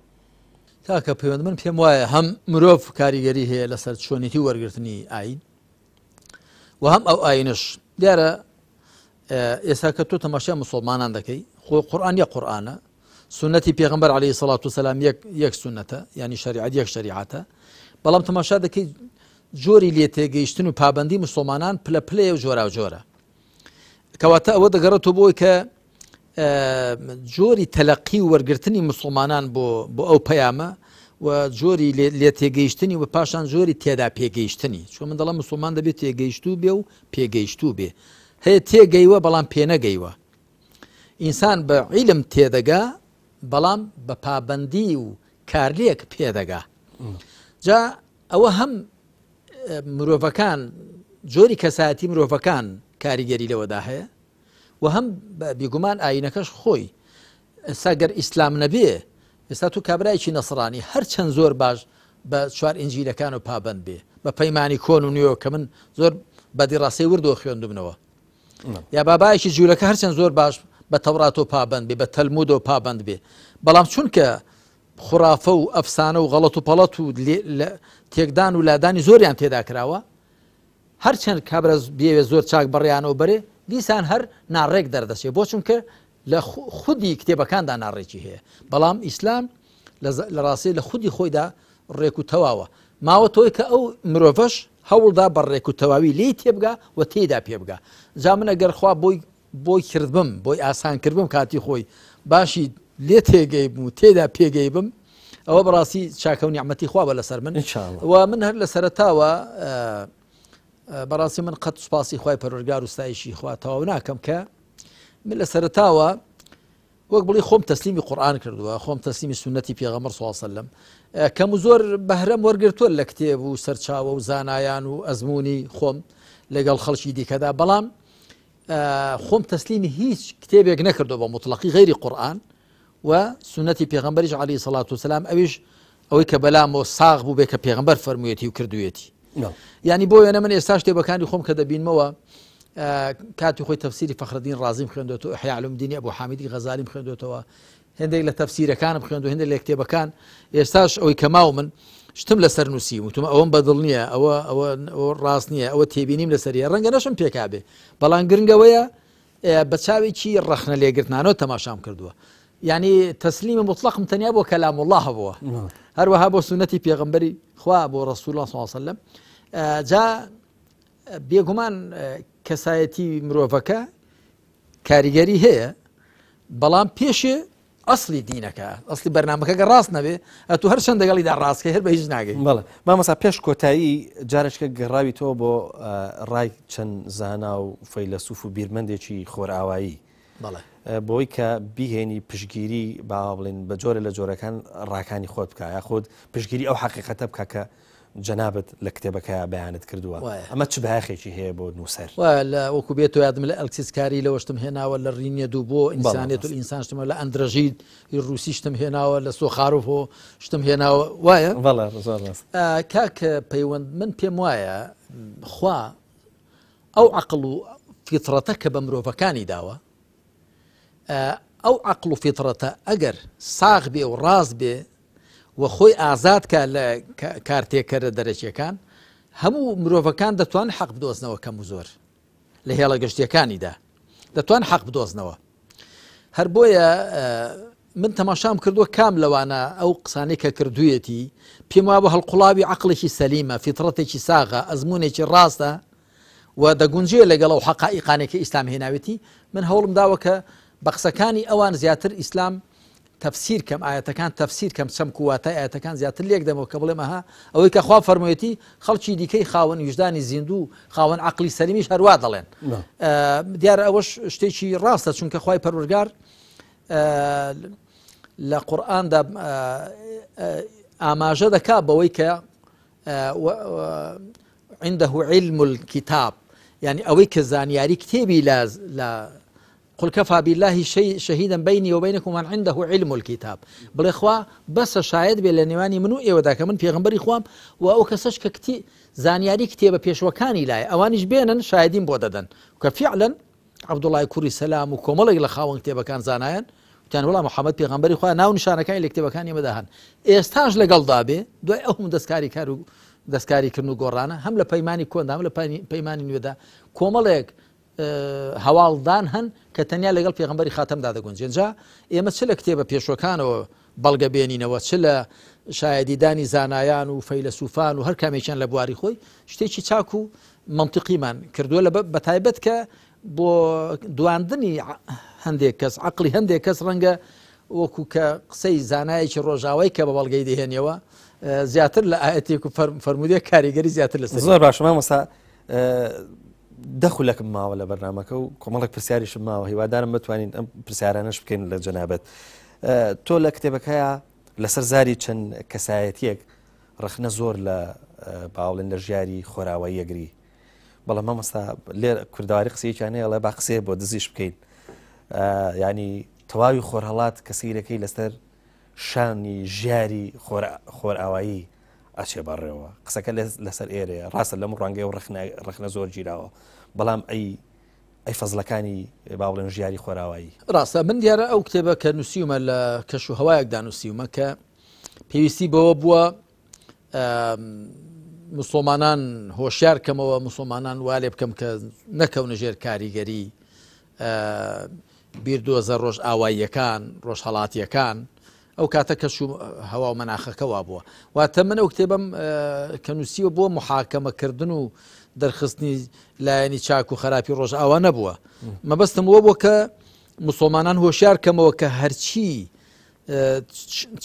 تاکە پەیوەند من پێم وایە هەم مرۆڤ کاریگەری هەیە لەسەر چۆنیتی وەرگرتنی ئاین و هەم ئەو ئاینش دیارە ئێستا کە تۆ تەماشای مسلمانان دەکەی خۆ قورئان یەک قورئانە سنەتی پێغەمبەر عەلەیهی سەڵات وسەلام یەک سنەتە ینی شەریعەت یەک شەریعەتە بەڵام تەماشا دەکەی جۆری لێ تێگەیشتن و پابەندی مسلمانان پلە پلەیە و جۆرا و جۆرە کەواتە ئەوە دەگەڕێتەوە بۆی کە جۆری تەلەقی و وەرگرتنی مسلمانان بۆ ئەو پەیامە و جۆری لێ تێگەیشتنی و پاشان جۆری تێدا پێگەیشتنی چۆن من دەڵام مسلمان دەبێت تێگەیشتوو بێ و پێگەیشتوو بێ هەیە تێگەیوە بەڵام پێنەگەیوە ئینسان بە عیلم تێدەگا بەڵام بە پابەندی و کارلێک پێدەگا جا ئەوە هەم مرۆڤەکان جۆری کەسایەتی مرۆڤەکان کاریگەری لەوەدا هەیە و هەم بێگومان ئاینەکەش خۆی ئێستا گەر ئیسلام نەبێ ئێستا تو کابرایکی نەسڕانی هەرچەند زۆر باش بە چوار ئینجیلەکان و پابند بێ بە پەیمانی کۆن و نوێوە کە من زۆر بەدیڕاستی وردەوە خوێندومنەوە یا بابایەکی جوولەکە هەرچەند زۆر باش بە تەورات و پابند بێ بە تەلمود و پابند بێ بەڵام چونکە خوڕافە و ئەفسانە و غەڵەت و پەڵەت و تێکدان و لادانی زۆریان تێدا کراوە هەرچەند کابرا بێوێ زۆر چاک بەڕیانەوە بەرێ دیسان هەر ناڕێک دەردەچێت بۆ چونکە لە خودی کتێبەکاندا ناڕێکی هەیە بەڵام ئیسلام لە ڕاستی لە خودی خۆیدا ڕێک و تەواوە ماوە تۆی کە ئەو مرۆڤەش هەوڵدا بە ڕێک و تەواوی لێی تێبگا و تێدا پێبگا جا من ئەگەر خوا بۆی کردبم بۆی ئاسانکردبم کاتی خۆی باشی لێ تێگەی بوو تێدا پێگەی بم ئەوە بەڕاستی چاکە و نیعمەتی خوا بە لەسەر من و من هەر لە سەرەتاوە بەڕاستی من قەت سوپاسی خوای پەروەردگار و ستایشی خوا تەواو ناکەم کە من لە سەرەتاوە وەک بڵی خۆم تەسلیمی قورئان کردووە خۆم تەسلیمی سونەتی پێغەمبەر صلی الله علیه و سلم کەم و زۆر بەهرەم وەرگرتووە لە کتێب و سەرچاوە و زانایان و ئەزمموی خۆم لەگەڵ خەڵکی دیکەدا بەڵام خۆم تەسلیمی هیچ کتێبێک نەکردو بە مطلقی غیری قورئان و سنەتی پێغەمبەریش عەلەیهی سەڵات وسەلام ئەویش ئەوەی کە بەلامەوە ساغ بوو بێ کە پێغەمبەر فەرموویەتی و کردوویەتی یعنی بۆ وێنە من ئێستا شتێبەکانی خۆم کە دەبینمەوە کاتی خۆی تەفسیری فەخرەدین ڕازیم خوێندوێتەوە ئیحیا علومدینی ئەبوو حامدی غەزالیم خوێندوێتەوە هێندێک لە تەفسیرەکانم خوێندووە هێندێک لە کتێبەکان ئێستاش ئەوەی کە ماو من شتم لەسەر نووسی وتم ئەوەم بەدڵ نییە ئەوە ڕاست نییە ئەوە تێبینیم لەسەریە ڕەنگە نەشم پێکابێ بەڵام گرنگەوەیە بە چاوێکی ڕەخنە لێگرتنانەوە تەماشام کردووە یعنی تەسلیمی مطلقم تەنیا بۆ کەلام الله هەبووە هەروەها بۆ سونەتی پێغەمبەری خوا بۆ ڕەسوول الله صلی الله علیه و سلم جا بێگومان کەسایەتی مرۆڤەکە کاریگەری هەیە بەڵام پێشێ ئەسلی دینەکە ئەسلی بەرنامەکەگە ڕاست نەبێ ئەتو هەر چەند دەگەڵیدا ڕاستکە هەر بە هیچ ناگەی بەڵێ مامەسا پێش کۆتایی جارێکە گەڕاوی تۆ بۆ ڕای چەند زانا و فەیلسوف و بیرمەندێکی خۆرئاوایی بۆی کە بیهێنی پشگیری با بڵێن بە جۆرە لە جۆرەکان ڕاکانی خۆت بکە یا خۆت پشگیری ئەو حەقیقەتە بکە کە جەنابەت لە کتێبەکە بەیانت کردووە ئەمە چ بەیاخێکی هەیە بۆ نووسەر لە وەکو بێت و یادم لە ئەلکسیسکاری لەوەشتم هێناوە لە ڕینیە دوو بۆ ئینسانێت و ئینسان شتمە لە ئەندرەژید رووسی شتم هێناوە لە سۆخارۆفۆ شتم هێناوە وایە کاکە پەیوەند من پێم وایە خوا ئەو عەقڵ و فیترەتە کە بە مرۆڤەکانی داوە ئەو عەقڵ و فیترەتە ئەگەر ساغ بێ و ڕاست بێ و خۆی ئازاد کە لە کارتێکەرە دەرەچیەکان هەموو مرۆڤەکان دەتوان حەق بدۆزنەوە کەم و زۆر لە هێڵە گەشتیەکانیدا دەتوان حەق بدۆزنەوە هەر بۆیە من تەماشام کردووە کام لەوانە ئەو قسانەی کە کردوویەتی پێم وابوو هەڵقوڵاوی عەقڵێکی سەلیمە فیترەتێکی ساغە ئەزمونێکی ڕاستە و دەگونجێ لەگەڵ ئەو حەقائیقانێکی ئیسلام هێناوێتی من هەوڵم داوە کە بە قسەکانی ئەوان زیاتر ئیسلام تفسیر کەم ئاەتەکان تفسیر کەم چەم کوواتای ئاەتەکان زیاتر لێک دەمەوە کە بڵێم ئەها ئەوەی کە خوا فەرموویەتی خەڵکی دیکەی خاوەن وجدانی زیندوو خاوەن عەقڵی سەلیمیش هەروە دەڵێن دیارە ئەوەش شتێکی ڕاستە چونکە خوای پەروەردگار لە قورئاندا ئاماژە دەکا بەوەی کە عنده علم الكتاب يعني ئەوەی کە زانیاری کتێبی لە قل كفى بالله شهيدا بيني وبينكم من عنده علم الكتاب بڵێ خوا بەسە شاید بێ لە نێوانی من و ئێوەدا کە من پێغەمبەری خوام و ئەو کەسەش کە زانیاری کتێبە پێشوەکانی لایە ئەوانیش بێنن شایدین بۆ دەدەن کە فعلا عەبدوڵای کوڕی سەلام و کۆمەڵێک لە خاوەن کتێبەکان زانایان وتیان وەڵا محەممەد پێغەمبەری خوا ناو نیشانەکانی لە کتێبەکانی ئێمەدا هەن ئێستاش لەگەڵدا بێ دوای ئەو دەستکاری کار و دەستکاریکردن و گۆڕانە هەم لە پەیمانی کۆندا هەم لە پەیمانی نوێدا کۆمەڵێک هەواڵدان هەن کە تەنیا لەگەڵ پێغەمبەری خاتەمدا دەگونجێن جا ئێمە چ لە کتێبە پێشوەکانەوە بەڵگە بێنینەوە چ لە شایەدیدانی زانایان و فەیلسوفان و هەر کامێکیان لە بواری خۆی شتێکی چاک و منطقیمان کردووە لە بەتایبەت کە بۆ دواندنی هەندێک کەس عەقڵی هەندێک کەس ڕەنگە وەکو کە قسەی زانایەکی ڕۆژاوای کە بە بەڵگەی دەهێنیەوە زیاتر لە ئاەتێک و فەرمودەیە کاریگەری زیاتر لەسەر زۆر باش مامۆستا دەخولەکم ماوە لە بەرنامەکە و کۆمەڵێک پرسیاریشم ماوە هیوادارم بتوانین ئەم پرسیارانەش بکەین لە جەنابەت تۆ لە کتێبەکەیە لەسەر زاری چەند کەسایەتیەک ڕخنە زۆر لە باوڵێن لە ژیاری خۆراوایی یەگری بەڵام مامۆستا لێر کوردەواری قسەیەکیانەیە ئەڵێ با قسێ بۆ دزیش بکەین ینی تەواوی خۆرهەڵات کە سیرەکەی لەسەر شانی ژیاری خۆرئاوایی ئەچێ بەڕێوە قسەکە لەسەر ئێرەیە ڕاستە لەم ڕوانگەی و ڕخنە زۆر گیراوە بەڵام ئەی فەزلەکانی باوڵێن ژیاری خۆراوایی ڕاستە من دیارە ئەو کتێبە کە نووسیومە لە کەش و هەوایەکدا نووسیومە کە پێویستی بەوە بووە مسلمانان هۆشیار کەمەوە مسلمانان والێ بکەم کە نەکەونە ژێر کاریگەری بیردۆزە ڕۆژ ئاواییەکان ڕۆژهەڵاتیەکان ئەو کاتە کەش و هەوا و مەناخەکەوا بووە واتە من ئەو کتێبم کە نووسیوە بۆ محاکەمەکردن و دەرخستنی لایەنی چاک و خراپی ڕۆژ ئاوا نەبووە مەبەستم وە بووە کە مسلمانان هۆشیار کەمەوە کە هەرچی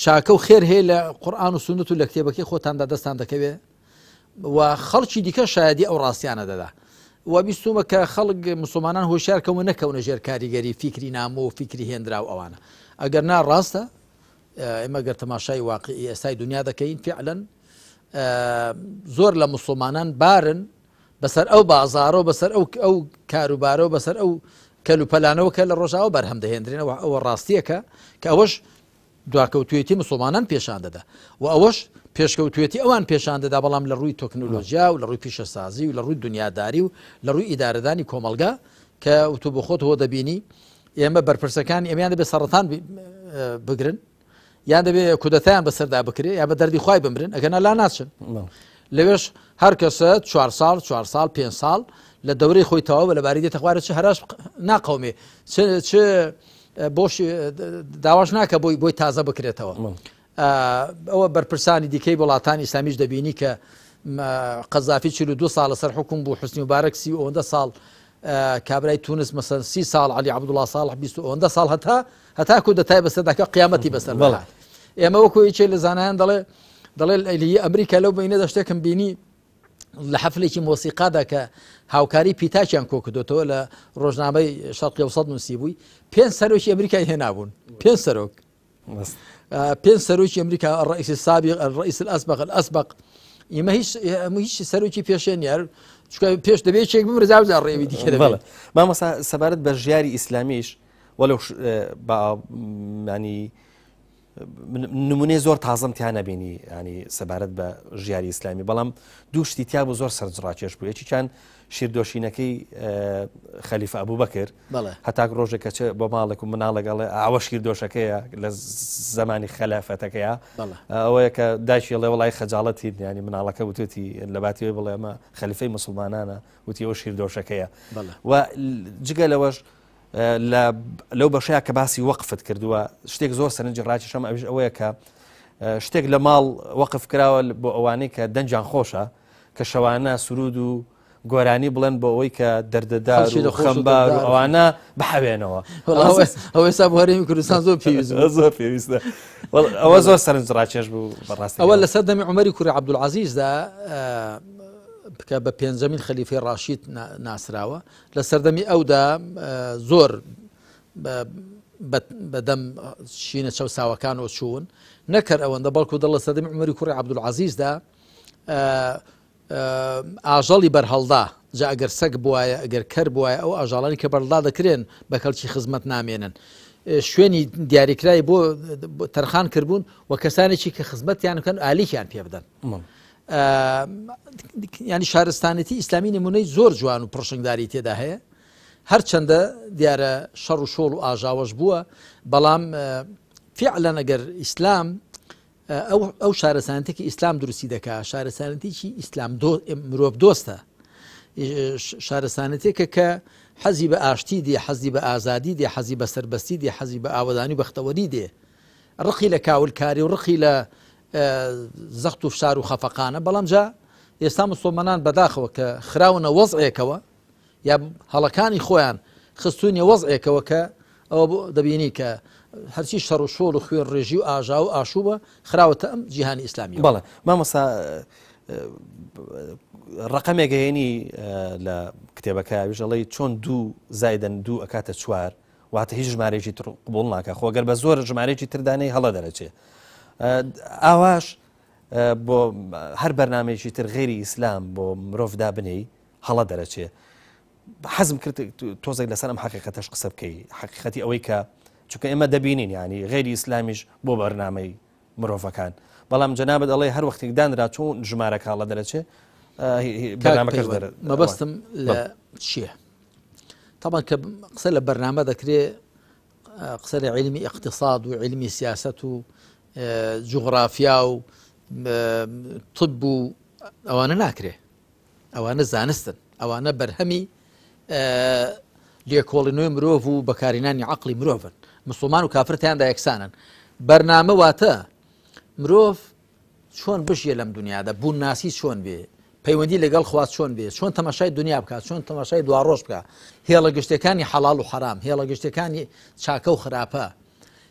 چاکە و خێر هەیە لە قورئان و سونەت و لە کتێبەکەی خۆتاندا دەستان دەکەوێ و خەڵکی دیکە شایەدی ئەو ڕاستیانە دەدا و بیستومە کە خەڵک مسلمانان هۆشیار کەمە نەکەونە ژێر کاریگەری فیکری نامۆ و فیکری هێنرا و ئەوانە ئەگەر نا ڕاستە ئێمە گەر تەماشای واقعی ئێستای دنیا دەکەین فعلا زۆر لە مسلمانان بارن بەسەر ئەو بازارە و بەسەر ئەو کاروبارە و بەسەر ئەو کەلوپەلانەوە کە لە ڕۆژاوە بەرهەم دەهێنرێنەوە ئەوە ڕاستیەکە کە ئەوەش دواکەوتوێتی مسلمانان پێشان دەدا و ئەوەش پێشکەوتوێتی ئەوان پێشان دەدا بەڵام لە ڕووی تۆکنۆلۆژیا و لە ڕووی پیشەسازی و لە ڕووی دنیاداری و لە ڕووی ئیدارەدانی کۆمەلگا کە ئەوتۆ بۆ خۆت هۆ دەبینی ئێمە بەرپرسەکان ئەمیان دەبێت سەرەتان بگرن یان دەبێت کودەتیان بەسەردا بکرێت یا بە دەردی خوای بمرن ئەگەنا لا ناچن لەوێش هەر کەسە 4 ساڵ 5 ساڵ لە دەورەی خۆی تەواو لەبارەی دێتە خوارە چ هەراش ناقەومێ چ بۆش داواش ناکە بۆی تازە بکرێتەوە ئەوە بەرپرسانی دیکەی وڵاتانی ئیسلامیش دەبینی کە قەزافی 42 ساڵ لەسەر حکوم بوو حوسنی مبارەک 30 ساڵ کابرای تونس مەسەن 30 ساڵ علی عەبدوڵڵا ساڵح 20 ساڵ هەتا کودەتای بەسەرداکە قیامەتی بەسەر ئێمە وەکو یەکێ لە زانایان دەڵێ ئەمریکا لەو بینێدا شتێکم بینی لە حەفلێکی مۆسیقادا کە هاوکاری پیتاکیان کۆکردوتەوە لە ڕۆژنامەی شەرقی ئەوسەط نووسی بووی 5 سەرۆکی ئەمریکای هێنابوون 5 سەرۆک 5 سەرۆکی ئەمریکا الرئیس السابق الرئیس الأسبق ئێمە هیچ سەرۆکی پێشێن یار پێش دەبێت چێک بمرە زاوزار ڕێوی دیکە دەبێت مامۆستا سەبارەت بە ژیاری ئیسلامیش وەلو ینی نمونێ زۆر تازەم تیا نەبینی ینی سەبارەت بە ژیاری ئیسلامی بەڵام دوو شتی تیا بوو زۆر سەرنجڕاکێش بوو یەکیان شیردۆشینەکەی خەلیفە ئەبوبەکر هەتاک ڕۆژێک کە بۆ ماڵێک و مناڵەگەڵێ ئاوە شیردۆشەکەیە لە زمانی خەلافەتەکەیە ئەوەیە کە دایکی لێ وڵای خەجاڵەتی ینی مناڵەکە وتێتی لە باتیوێ بڵێ ئەمە خەلیفەی مسلمانانە وتی ئەوە شیردۆشەکەیە و جگە لەوەش لەو بەشەیە کە باسی وەقفت کردووە شتێک زۆر سەرنجی ڕاکێشەم ئەویش ئەوەیە کە شتێک لە ماڵ وەقف کراوە بۆ ئەوانەی کە دەنجیان خۆشە کە شەوانە سرود و گۆرانی بڵێن بۆ ئەوەی کە دەردەدار و خەمبار و ئەوانە بەحەوێنەوە ئەوەی سا بۆهرێمی کوردستان زۆر پێویستە ئەوە زۆر سەرنج ڕاکێش بوو بەڕاستی ئەوە لەسەر دەمی عومەری کوڕی عەبدولعەزیزدا بکە بە 5مین خەلیفەی ڕاشید ناسراوە لە سەردەمی ئەودا زۆر بەدەم شینە چەو ساوەکانەوە چوون نەکرد ئەوەندە بەڵکو دڵ لە سەردەمی عومەری کوڕی عەبدولعەزیزدا ئاژەڵی بەرهەڵدا جا ئەگەر سەگ بوایە ئەگەر کەر بوایە ئەو ئاژاڵانی کە بەرهەڵدا دەکرێن بە کەڵکی خزمەت نامێنن شوێنی دیاریکرای بۆ تەرخان کردبوون و کەسانێکی کە خزمەتیان بکەن ئالیکیان پێ بدەن ینی شارستانەتی ئیسلامی نمونەی زۆر جوان و پڕشنگداری تێدا هەیە هەرچەندە دیارە شەڕ و شۆڵ و ئاژاوەش بووە بەڵام فعلا ئەگەر ئیسلام ئەو شارستانەتێکی ئیسلام دروستی دەکا شارستانەتێکی ئیسلام مرۆڤ دۆستە شارستانەتێکە کە حەزی بە ئاشتی دێ حەزی بە ئازادی دێ حەزی بە سەربەستی دێ حەزی بە ئاوەدانی و بەختەوەری دێ ڕقی لە کاولکاری و ڕقی لە زەخت و فشار و خەفەقانە بەڵام جا ئێستا مسلمانان بەداخەوە کە خراونە وەزعێکەوە یا هەڵەکانی خۆیان خستوونی وەزعێکەوە کە ئەوە دەبینی کە هەرچی شەڕ و شۆڵ و خوێن ڕێژی و ئاژا و ئاشوبە خراوەتە ئەم جیهانی ئیسلامی. بەڵێ مامۆستا ڕقەمێک گەیەنی لە کتێبەکە ویژەڵی چۆن 2 زائدن 2 ئەکاتە 4 واتە هیچ ژمارەیەکی تر قبوڵ ناکە خۆگەر بە زۆر ژمارەیەکی تردانەی هەڵە دەرەچێ. ئاواش بۆ هەر بەرنامەیەکی تر غێری ئیسلام بۆ مرۆڤ دابنێی هەڵە دەرەچێ. حەزم کرد تۆزێک لەسەر ئەم حەقیقەتەش قسە بکەی، حەقیقەتی ئەوەی کە چونکە ئێمە دەبینین ینی غێری ئیسلامیش بۆ بەرنامەی مرۆڤەکان، بەڵام جەنابەت ئەڵێ هەر وەختێک دانرا چۆن ژمارەکە هەڵە دەرەچێ بەرنامەکەش مەبەستم لە چییە؟ طبعا کە قسە لە بەرنامە دەکرێت قسە لە علمی اقتصاد و علمی سیاست و جغرافیا و طب و ئەوانە ناکرێ، ئەوانە زانستن، ئەوانە بەرهەمی لێکۆڵینەوەی مرۆڤ و بەکارهێنانی عەقڵی مرۆڤن. مسلمان و کافرتیاندا یەکسانن. بەرنامە واتە مرۆڤ چۆن بژیە لەم دنیادا، بوون ناسی چۆن بێ، پەیوەندی لەگەڵ خوا چۆن بێ، چۆن تەماشای دنیا بکات، چۆن تەماشای دواڕۆژ بکات، هێڵە گەشتەکانی حەڵاڵ و حەرام، هێڵە گەشتەکانی چاکە و خراپە،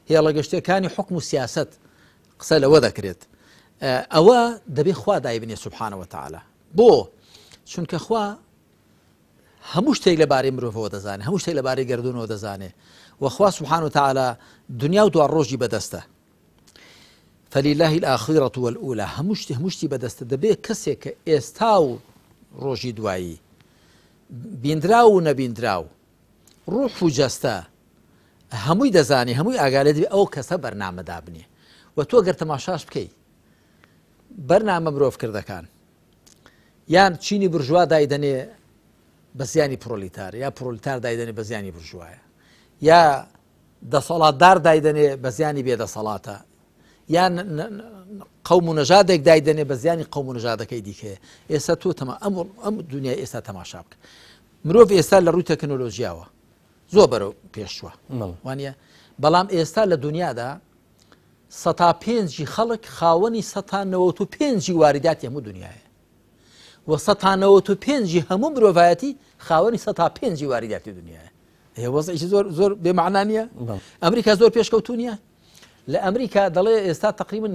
هێڵە گەشتەکانی حکم و سیاست قسە لەوە دەکرێت. ئەوە دەبێ خوا دایبنێ سوبحانە وتعالە. بۆ چونکە خوا هەموو شتێک لەبارەی مرۆڤەوە دەزانێت، هەموو شتێک لەبارەی گەردوونەوە دەزانێت، وخوا سبحانه وتعالى دنیا و دوڕۆژی بەدەستە. فلله الآخرة والأولى هەمووشتی بەدەستە. دەبێت کەسێک کە ئێستا و ڕۆژی دوایی بیندرا و نەبیندراو ڕوح و جەستە هەمووی دەزانێ، هەمووی ئاگالێ دەبێت ئەو کەسە بەرنامەدا بنێ. و تۆ گەر تەماشاش بکەی بەرنامە مرۆڤکردەکان یان چینی برژوا دایدەنێ بە زیانی پرۆلیتار، یا پرۆلیتار دایدەنێ بە زیانی برژوایە، یا دەسەڵاتدار دایدەنێ بە زیانی بێدەسەڵاتە، یان قەوم و نەژادێک دایدەنێ بە زیانی قەوم و نەژادەکەی دیکەیە. ئێستا تۆ ئەم دنیای ئێستا تەماشا بکە. مرۆڤ ئێستا لە ڕووی تەکنۆلۆژیاوە زۆر بەرەو پێشوە وانە، بەڵام ئێستا لە دنیادا 105 خەڵک خاوەنی 195 وارداتی هەموو دنیاە و 195 هەموو مرۆڤایەتی خاوەنی 105 وارداتی دنیاە. وەزعی زۆر بێمەعنا نییە. ئەمریکا زۆر پێشکەوتوو نییە. لە ئەمریکا دەڵێ ئێستا تقریبا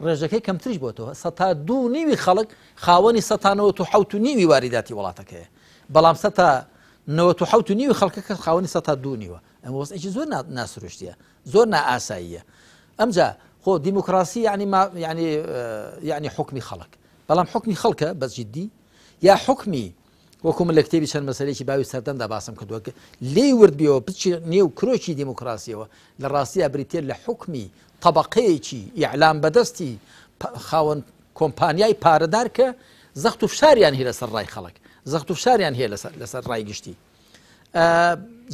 ڕێژەکەی کەمتریش بۆتەوە 102 خەڵک خاوەنی 197 وارداتی وڵاتەکەیە، بەڵام 197 خەڵکە کە خاوەنی 102. ئەمە وەزعی زۆر ناسروشتیە، زۆر نائاساییە. ئەمجا خۆ دیموکراسی یعنی حکمی خەڵک، بەڵام حکمی خەڵکە بە جددی یا حکمی وەکوم لە کتێبی چەند مەسەلێکی باوی سەردەمدا باسم کردووە کە لێی وردبیەوە بچی نێو کرۆکی دیموکراسیەوە لە ڕاستیە بریتێ لە حکمی طبقەیەکی ئیعلام بەدەستی خاوەن کۆمپانیای پارەدار کە زەخت و فشاریان هەیە لەسەر ڕای خەڵک، زەخت و فشاریان هەیە لەسەر ڕای گشتی.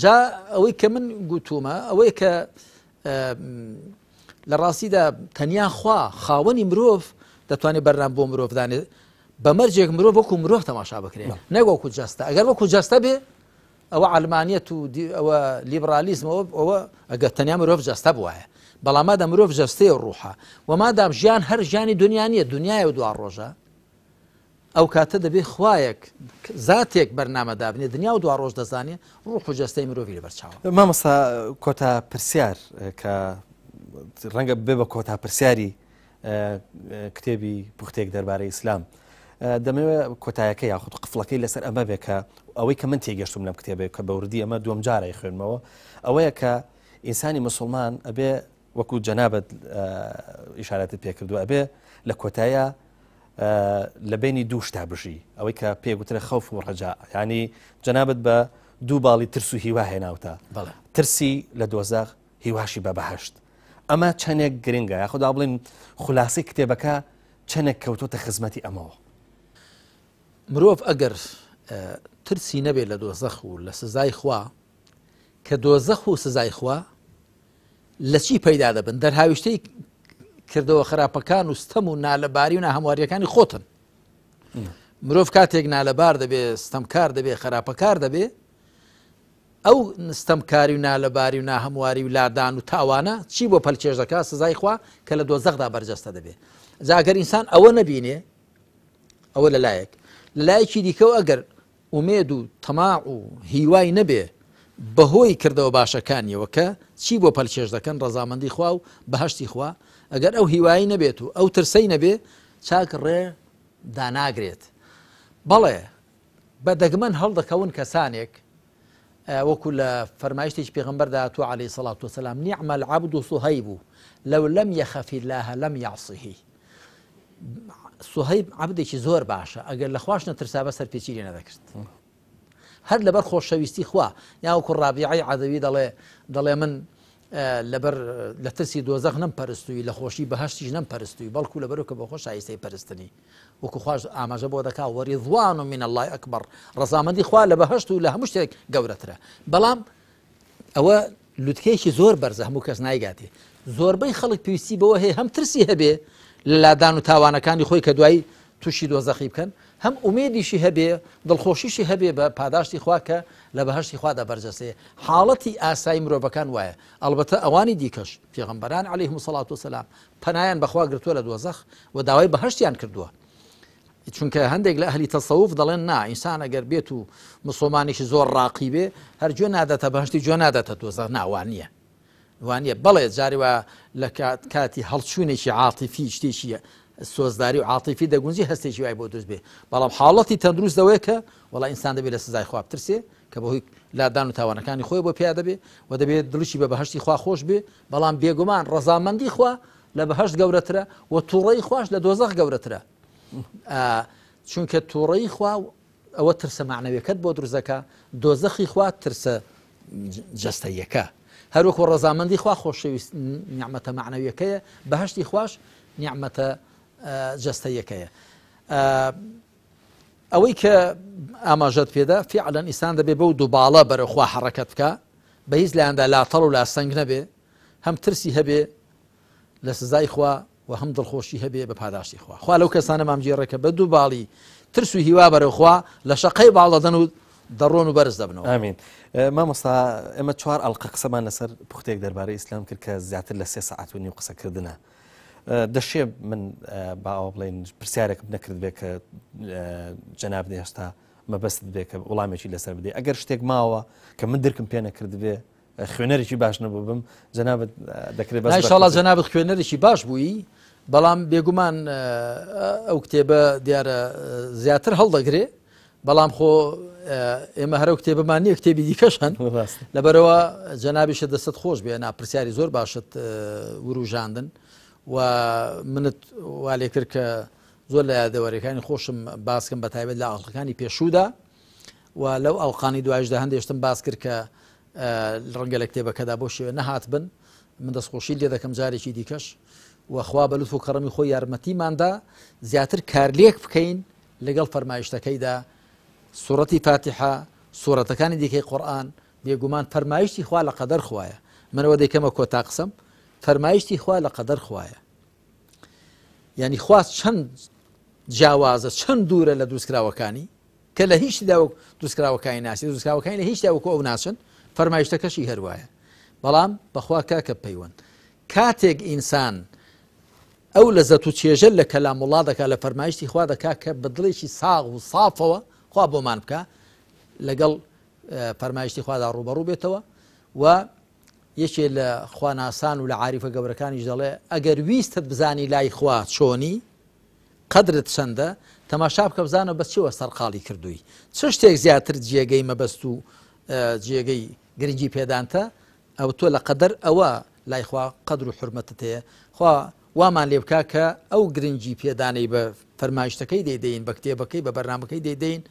جا ئەوەی کە من گوتومە ئەوەی کە لە ڕاستیدا تەنیا خوا خاوەنی مرۆڤ دەتوانێت بەرنام بۆ مرۆڤدانێت بەمەرجێک مرۆڤ وەکو مرۆڤ تەماشا بکرێت، نەک وەکو جەستە. ئەگەر وەکو جەستە بێ ئەوە عەلمانیەت و ئەوە لیبرالیزمەوە ئەوە ئەگەر تەنیا مرۆڤ جەستە بوایە، بەڵام مادام مرۆڤ جەستەیە ڕوحە و مادام ژیان هەر ژیانی دنیا نیە، دنیای و دوار ڕۆژە، ئەو کاتە دەبێت خوایەک زاتێک بەرنامەدا بنێ دنیا و دوار ڕۆژ دەزانێ ڕوح و جەستەی مرۆڤی لەبەرچاوە. مامۆستا کۆتا پرسیار کە ڕەنگە بێ بە کۆتا پرسیاری کتێبی پوختێک دەربارەی ئیسلام دەمەوێت کۆتایەکە یاخود قفڵەکەی لەسەر ئەمە بێ کە ئەوەی کە من تێگەشتم لەم کتێبێک کە بەوردی ئەمە دووەم جارە خوێنمەوە، ئەوەیە کە ئینسانی مسلمان ئەبێ وەکو جەنابەت ئیشارەتت پێکردو ئەبێ لە کۆتایە لە بینی دوو شتا بژی، ئەوەی کە پێگوترە خەوف و ڕەجا، ینی جەنابەت بە دوو باڵی ترس و هیوا هێناوتە، ترسی لە دۆزەخ، هیواشی بە بەهەشت. ئەمە چەندێک گرنگە، یاخدا بڵین خولاسی کتێبەکە چەندێک کەوتۆتە خزمەتی ئەمەوە. مرۆڤ ئەگەر ترسی نەبێت لە دۆزەخ و لە سزای خوا، کە دۆزەخ و سزای خوا لە چی پەیدا دەبن؟ دەرهاویشتەی کردەوە خراپەکان و ستەم و نالەباری و ناهەمواریەکانی خۆتن. مرۆڤ کاتێک نالەبار دەبێ، ستەمکار دەبێ، خراپەکار دەبێ، ئەو ستەمکاری و نالەباری و ناهەمواری و لادان و تاوانە چی بۆ پەلکێش دەکات؟ سزای خوا کە لە دۆزەخدا بەرجەستە دەبێ. جاگەر ئینسان ئەوە نەبینێ، ئەوە لەلایەک، لەلایەکی دیکە و ئەگەر ئومێد و تەماع و هیوای نەبێ بەهۆی کردەوە باشەکانیەوە کە چی بۆ پەلچێش دەکەن ڕەزامەندی خوا و بەهەشتی خوا ئەگەر ئەو هیوایی نەبێت و ئەو ترسەی نەبێ چاک ڕێ داناگرێت. بەڵێ بە دەگمەن هەڵدەکەون کەسانێک وەکو لە فەرمایشتێکی پێغەمبەردا تو عەلەیهی سەڵات وسەلام نیعمە العەبد سوهەیب لەو لەم یەخەف الله لەم یعصیه. سوهەیب عەبدێکی زۆر باشە، ئەگەر لە خواشە نەترسا بە سەرپێچی لێ نەدەکرد، هەر لەبەر خۆشەویستی خوا. یا وەکو ڕابیعەی عەدەوی دەڵێ من لەبەر لە ترسی دۆزەخ نەمپەرستووی، لە خۆشی بەهەشتیش نەمپەرستووی، بەڵکو لەبەرەوە کە بە خۆ شایستەی پەرستنی، وەکو خوش ئاماژە بۆ دەکا وەریضوان من الله ئەکبەر، ڕەزامەندی خوا لە بەهەشت و لە هەموو شتێک گەورەترە. بەڵام ئەوە لوتکەیەکی زۆر بەرزە، هەموو کەس نایگاتێ. زۆربەی خەڵک پێویستی بەوە هەیە هەم ترسی هەبێ لە لادان و تاوانەکانی خۆی کە دوایی تووشی دۆزەخی بکەن، هەم ئومێدیشی هەبێ، دڵخۆشیشی هەبێ بە پاداشتی خوا کە لە بەهەشتی خوا دەبەرجەسێ. حاڵەتی ئاسایی مرۆڤەکان وایە. ئەڵبەتە ئەوانی دیکەش پێغەمبەران عەلەیهیم سەڵات وسەلام پەنایان بەخوا گرتووە لە دۆزەخ و داوای بەهەشتیان کردووە. چونکە هەندێک لە ئەهلی تەسەوف دەڵێن نا ئینسان ئەگەر بێت و مسڵمانێکی زۆر ڕاقی بێ هەر گوێ ناداتە بەهەشتی، گوێ ناداتە دۆزەخ. ناوان نییە، وانە. بەڵێ جارێ وە لە کاتی هەڵچوونێکی عاتیفی شتێکی سۆزداری و عاتیفی دەگونجی هەستێکی وای بۆ دروست بێ. بەڵام حاڵەتی تەندروست دەوەیە کە وەڵا ئینسان دەبێت لە سزای خوا بترسێ کە بەهۆی لادان و تاوانەکانی خۆی بۆ پیا دەبێ و دەبێت دڵشی بە بەهەشتی خوا خۆش بێ. بەڵام بێگومان ڕەزامەندی خوا لە بەهەشت گەورەترە و تووڕەی خوش لە دۆزەخ گەورەترە. چونکە تووڕەی خوا ئەوە ترسە معنەویەکەت بۆ دروستەکە، دۆزەخی خوا ترسە جەستەیەکە. هەروەکو ڕەزامەندی خوا خۆشەویست نیعمەتە معنەویەکەیە، بەهەشتی خوش نیعمەتە جەستەیەکەیە. ئەوەی کە ئاماژەت پێدا فعلەن ئینسان دەبێ بەو دووباڵە بەرەخوا حەڕەکەت بکە، بە هیچ لایەندا لاتەڵ و لاسەنگ نەبێ، هەم ترسی هەبێ لە سزای خوا و هەم دڵخۆشی هەبێ بە پاداشتی خوا. خوا لەو کەسانە مامجێڕەکە بە دووباڵی ترس و هیوا بەرەخوا لە شەقەی باڵدەدەن و دەڕۆن و بەرز دەبنەوە. ئامین. مامۆستا ئێمە 4 ئەڵقە قسەمان لەسەر پوختێک دەربارەی ئیسلام کرد کە زیاتر لە 3 سەعات و نیو قسەکردنە. دەشێ من باوە بڵێن پرسیارێکم نەکرد بێ کە جەناب هێشتا مەبەست بێ کە وڵامێکی لەسەر بدێ. ئەگەر شتێک ماوە کە من درکم پێ نەکرد بێ، خوێنەرێکی باش نەبوو بم، جەنابەت دەکرێت بەس ئینشاڵڵا جەنابەت خوێنەرێکی باش بووی. بەڵام بێگومان ئەو کتێبە دیارە زیاتر هەڵدەگرێ، بەڵام خۆ ئێمە هەرو کتێبەمان نییە، کتێبی دیکەشن لەبەرەوە جەنابیشە دەست خۆش بێ. پرسیاری زۆر باشت وروژاندن و منت وا لێ کرد کە زۆر لە یادەوەریەکانی خۆشم باسکەم بە تایبەت لە ئەڵلقەکانی پێشوودا و لەو ئەڵقانی دوایشدا هەندێشتم باس کرد کە ڕەنگە لە کتێبەکەدا بۆ شێوە نەهات بن. من دەستخۆشی لێ دەکەم جارێکی دیکەش وەخوا بە لوتف و کەڕەمی خۆی یارمەتیماندا زیاتر کارلێک بکەین لەگەڵ فەرمایشتەکەیدا. سوورەتی فاتحە، سوورەتەکانی دیکەی قورئان بێگومان فەرمایشتی خوا لە قەدەر خوایە. منەوە دەیکەمە کۆتا قسەم، فەرمایشتی خوا لە قەدەر خوایە. یعنی خوا چەند جیاوازە، چەند دوورە لە دروستکراوەکانی کە لە هیچدا دروستکراوەکانی ناسی، دروستکراوەکانی لە هیچدا وەکو ئەو ناچن، فەرمایشتەکەشی هەروایە. بەڵام بەخوا کاکە پەیوەند کاتێک ئینسان ئەو لەزەت و چێژە لە کەلام وڵا دەکات لە فەرمایشتی خوا دەکات کە بە دڵێکی ساغ و سافەوە خوا بۆمان بکە لەگەڵ فەرمایشتی خوادا ڕوبەڕوو بێتەوە. و یەکێ لە خواناسان و لە عاریفە گەورەکانیش دەڵێ ئەگەر ویستت بزانی لای خوا چۆنی، قەدرت چەندە، تەماشا بکە بزانە بەس چێوە سەرقاڵی کردووی، چ شتێک زیاتر جێگەی مەبەست و جێگەی گرنگی پێدانتە، ئەو تۆ لە قەدەر ئەوە لای خوا قەدر و حورمەتت هەیە. خوا وامان لێ بکە کە ئەو گرنگی پێدانەی بە فەرمایشتەکەی دەیدەین، بە کتێبەکەی بە بەرنامەکەی دەیدەین،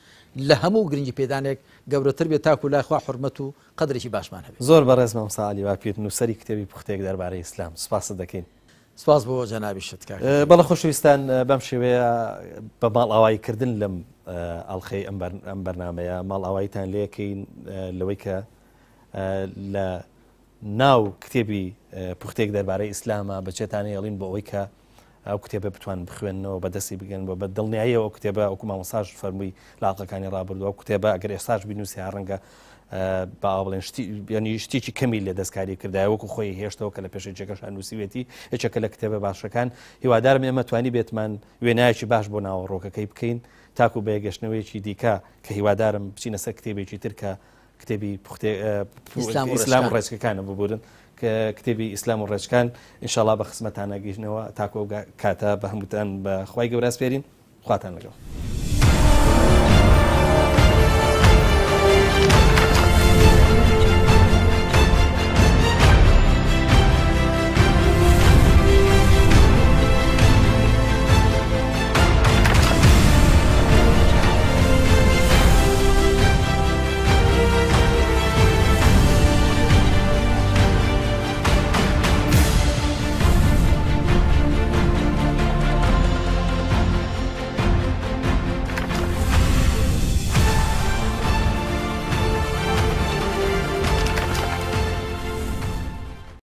لە هەموو گرنگی پێدانێک گەورەتر بێت تاکو لای خوا حورمەت و قەدرێکی باشمان هەبێت. زۆر بەڕێز مامۆستا عەلی واپیر نووسەری کتێبی پوختێک دەربارەی ئیسلام، سوپاست دەکەین. سپاس بۆ جەنابیشت کاک. بەڵە خۆشەویستان بەم شێوەیە بە ماڵ ئاواییکردن لەم ئەڵخەی ئەم بەرنامەیە ماڵ ئاواییتان لێکەین لەوەی کە لە ناو کتێبی پوختێک دەربارەی ئیسلامە بەچێتانەی هێڵین بۆ ئەوەی کە ئەو کتێبە بتوان بخوێنەوە بەدەستی بگەن بە دڵنیاییەوە ئەو کتێبە وەکو مامۆستاش فەرمووی لە ئاڵلقەکانی ڕابردووە ئەو کتێبە ئەگەر ئێستاش بینووسی ڕەنگە باوا بڵێن ینی شتێکی کەمی لێ دەستکاری کردای وەکو خۆی هێشتەوە کە لە پێشەجێکەشان نووسیوێتی یەکێکە لە کتێبە باشەکان. هیوادارم ئێمە توانی بێتمان وێنایەکی باش بۆ ناوەڕۆکەکەی بکەین تاکو بە گەشتنەوەیەکی دیکە کە هیوادارم بچینە سەر کتێبێکی تر کتێبی ئیسلام و ڕێچکەکانە ببورن کە کتێبی ئیسلام و ڕێچکان ئینشاءڵڵا بە خزمەتان نەگەیشتنەوە تاکۆ کاتە بە هەمووتان بە خوای گەورە سپێرین خواتان لەگەڵ.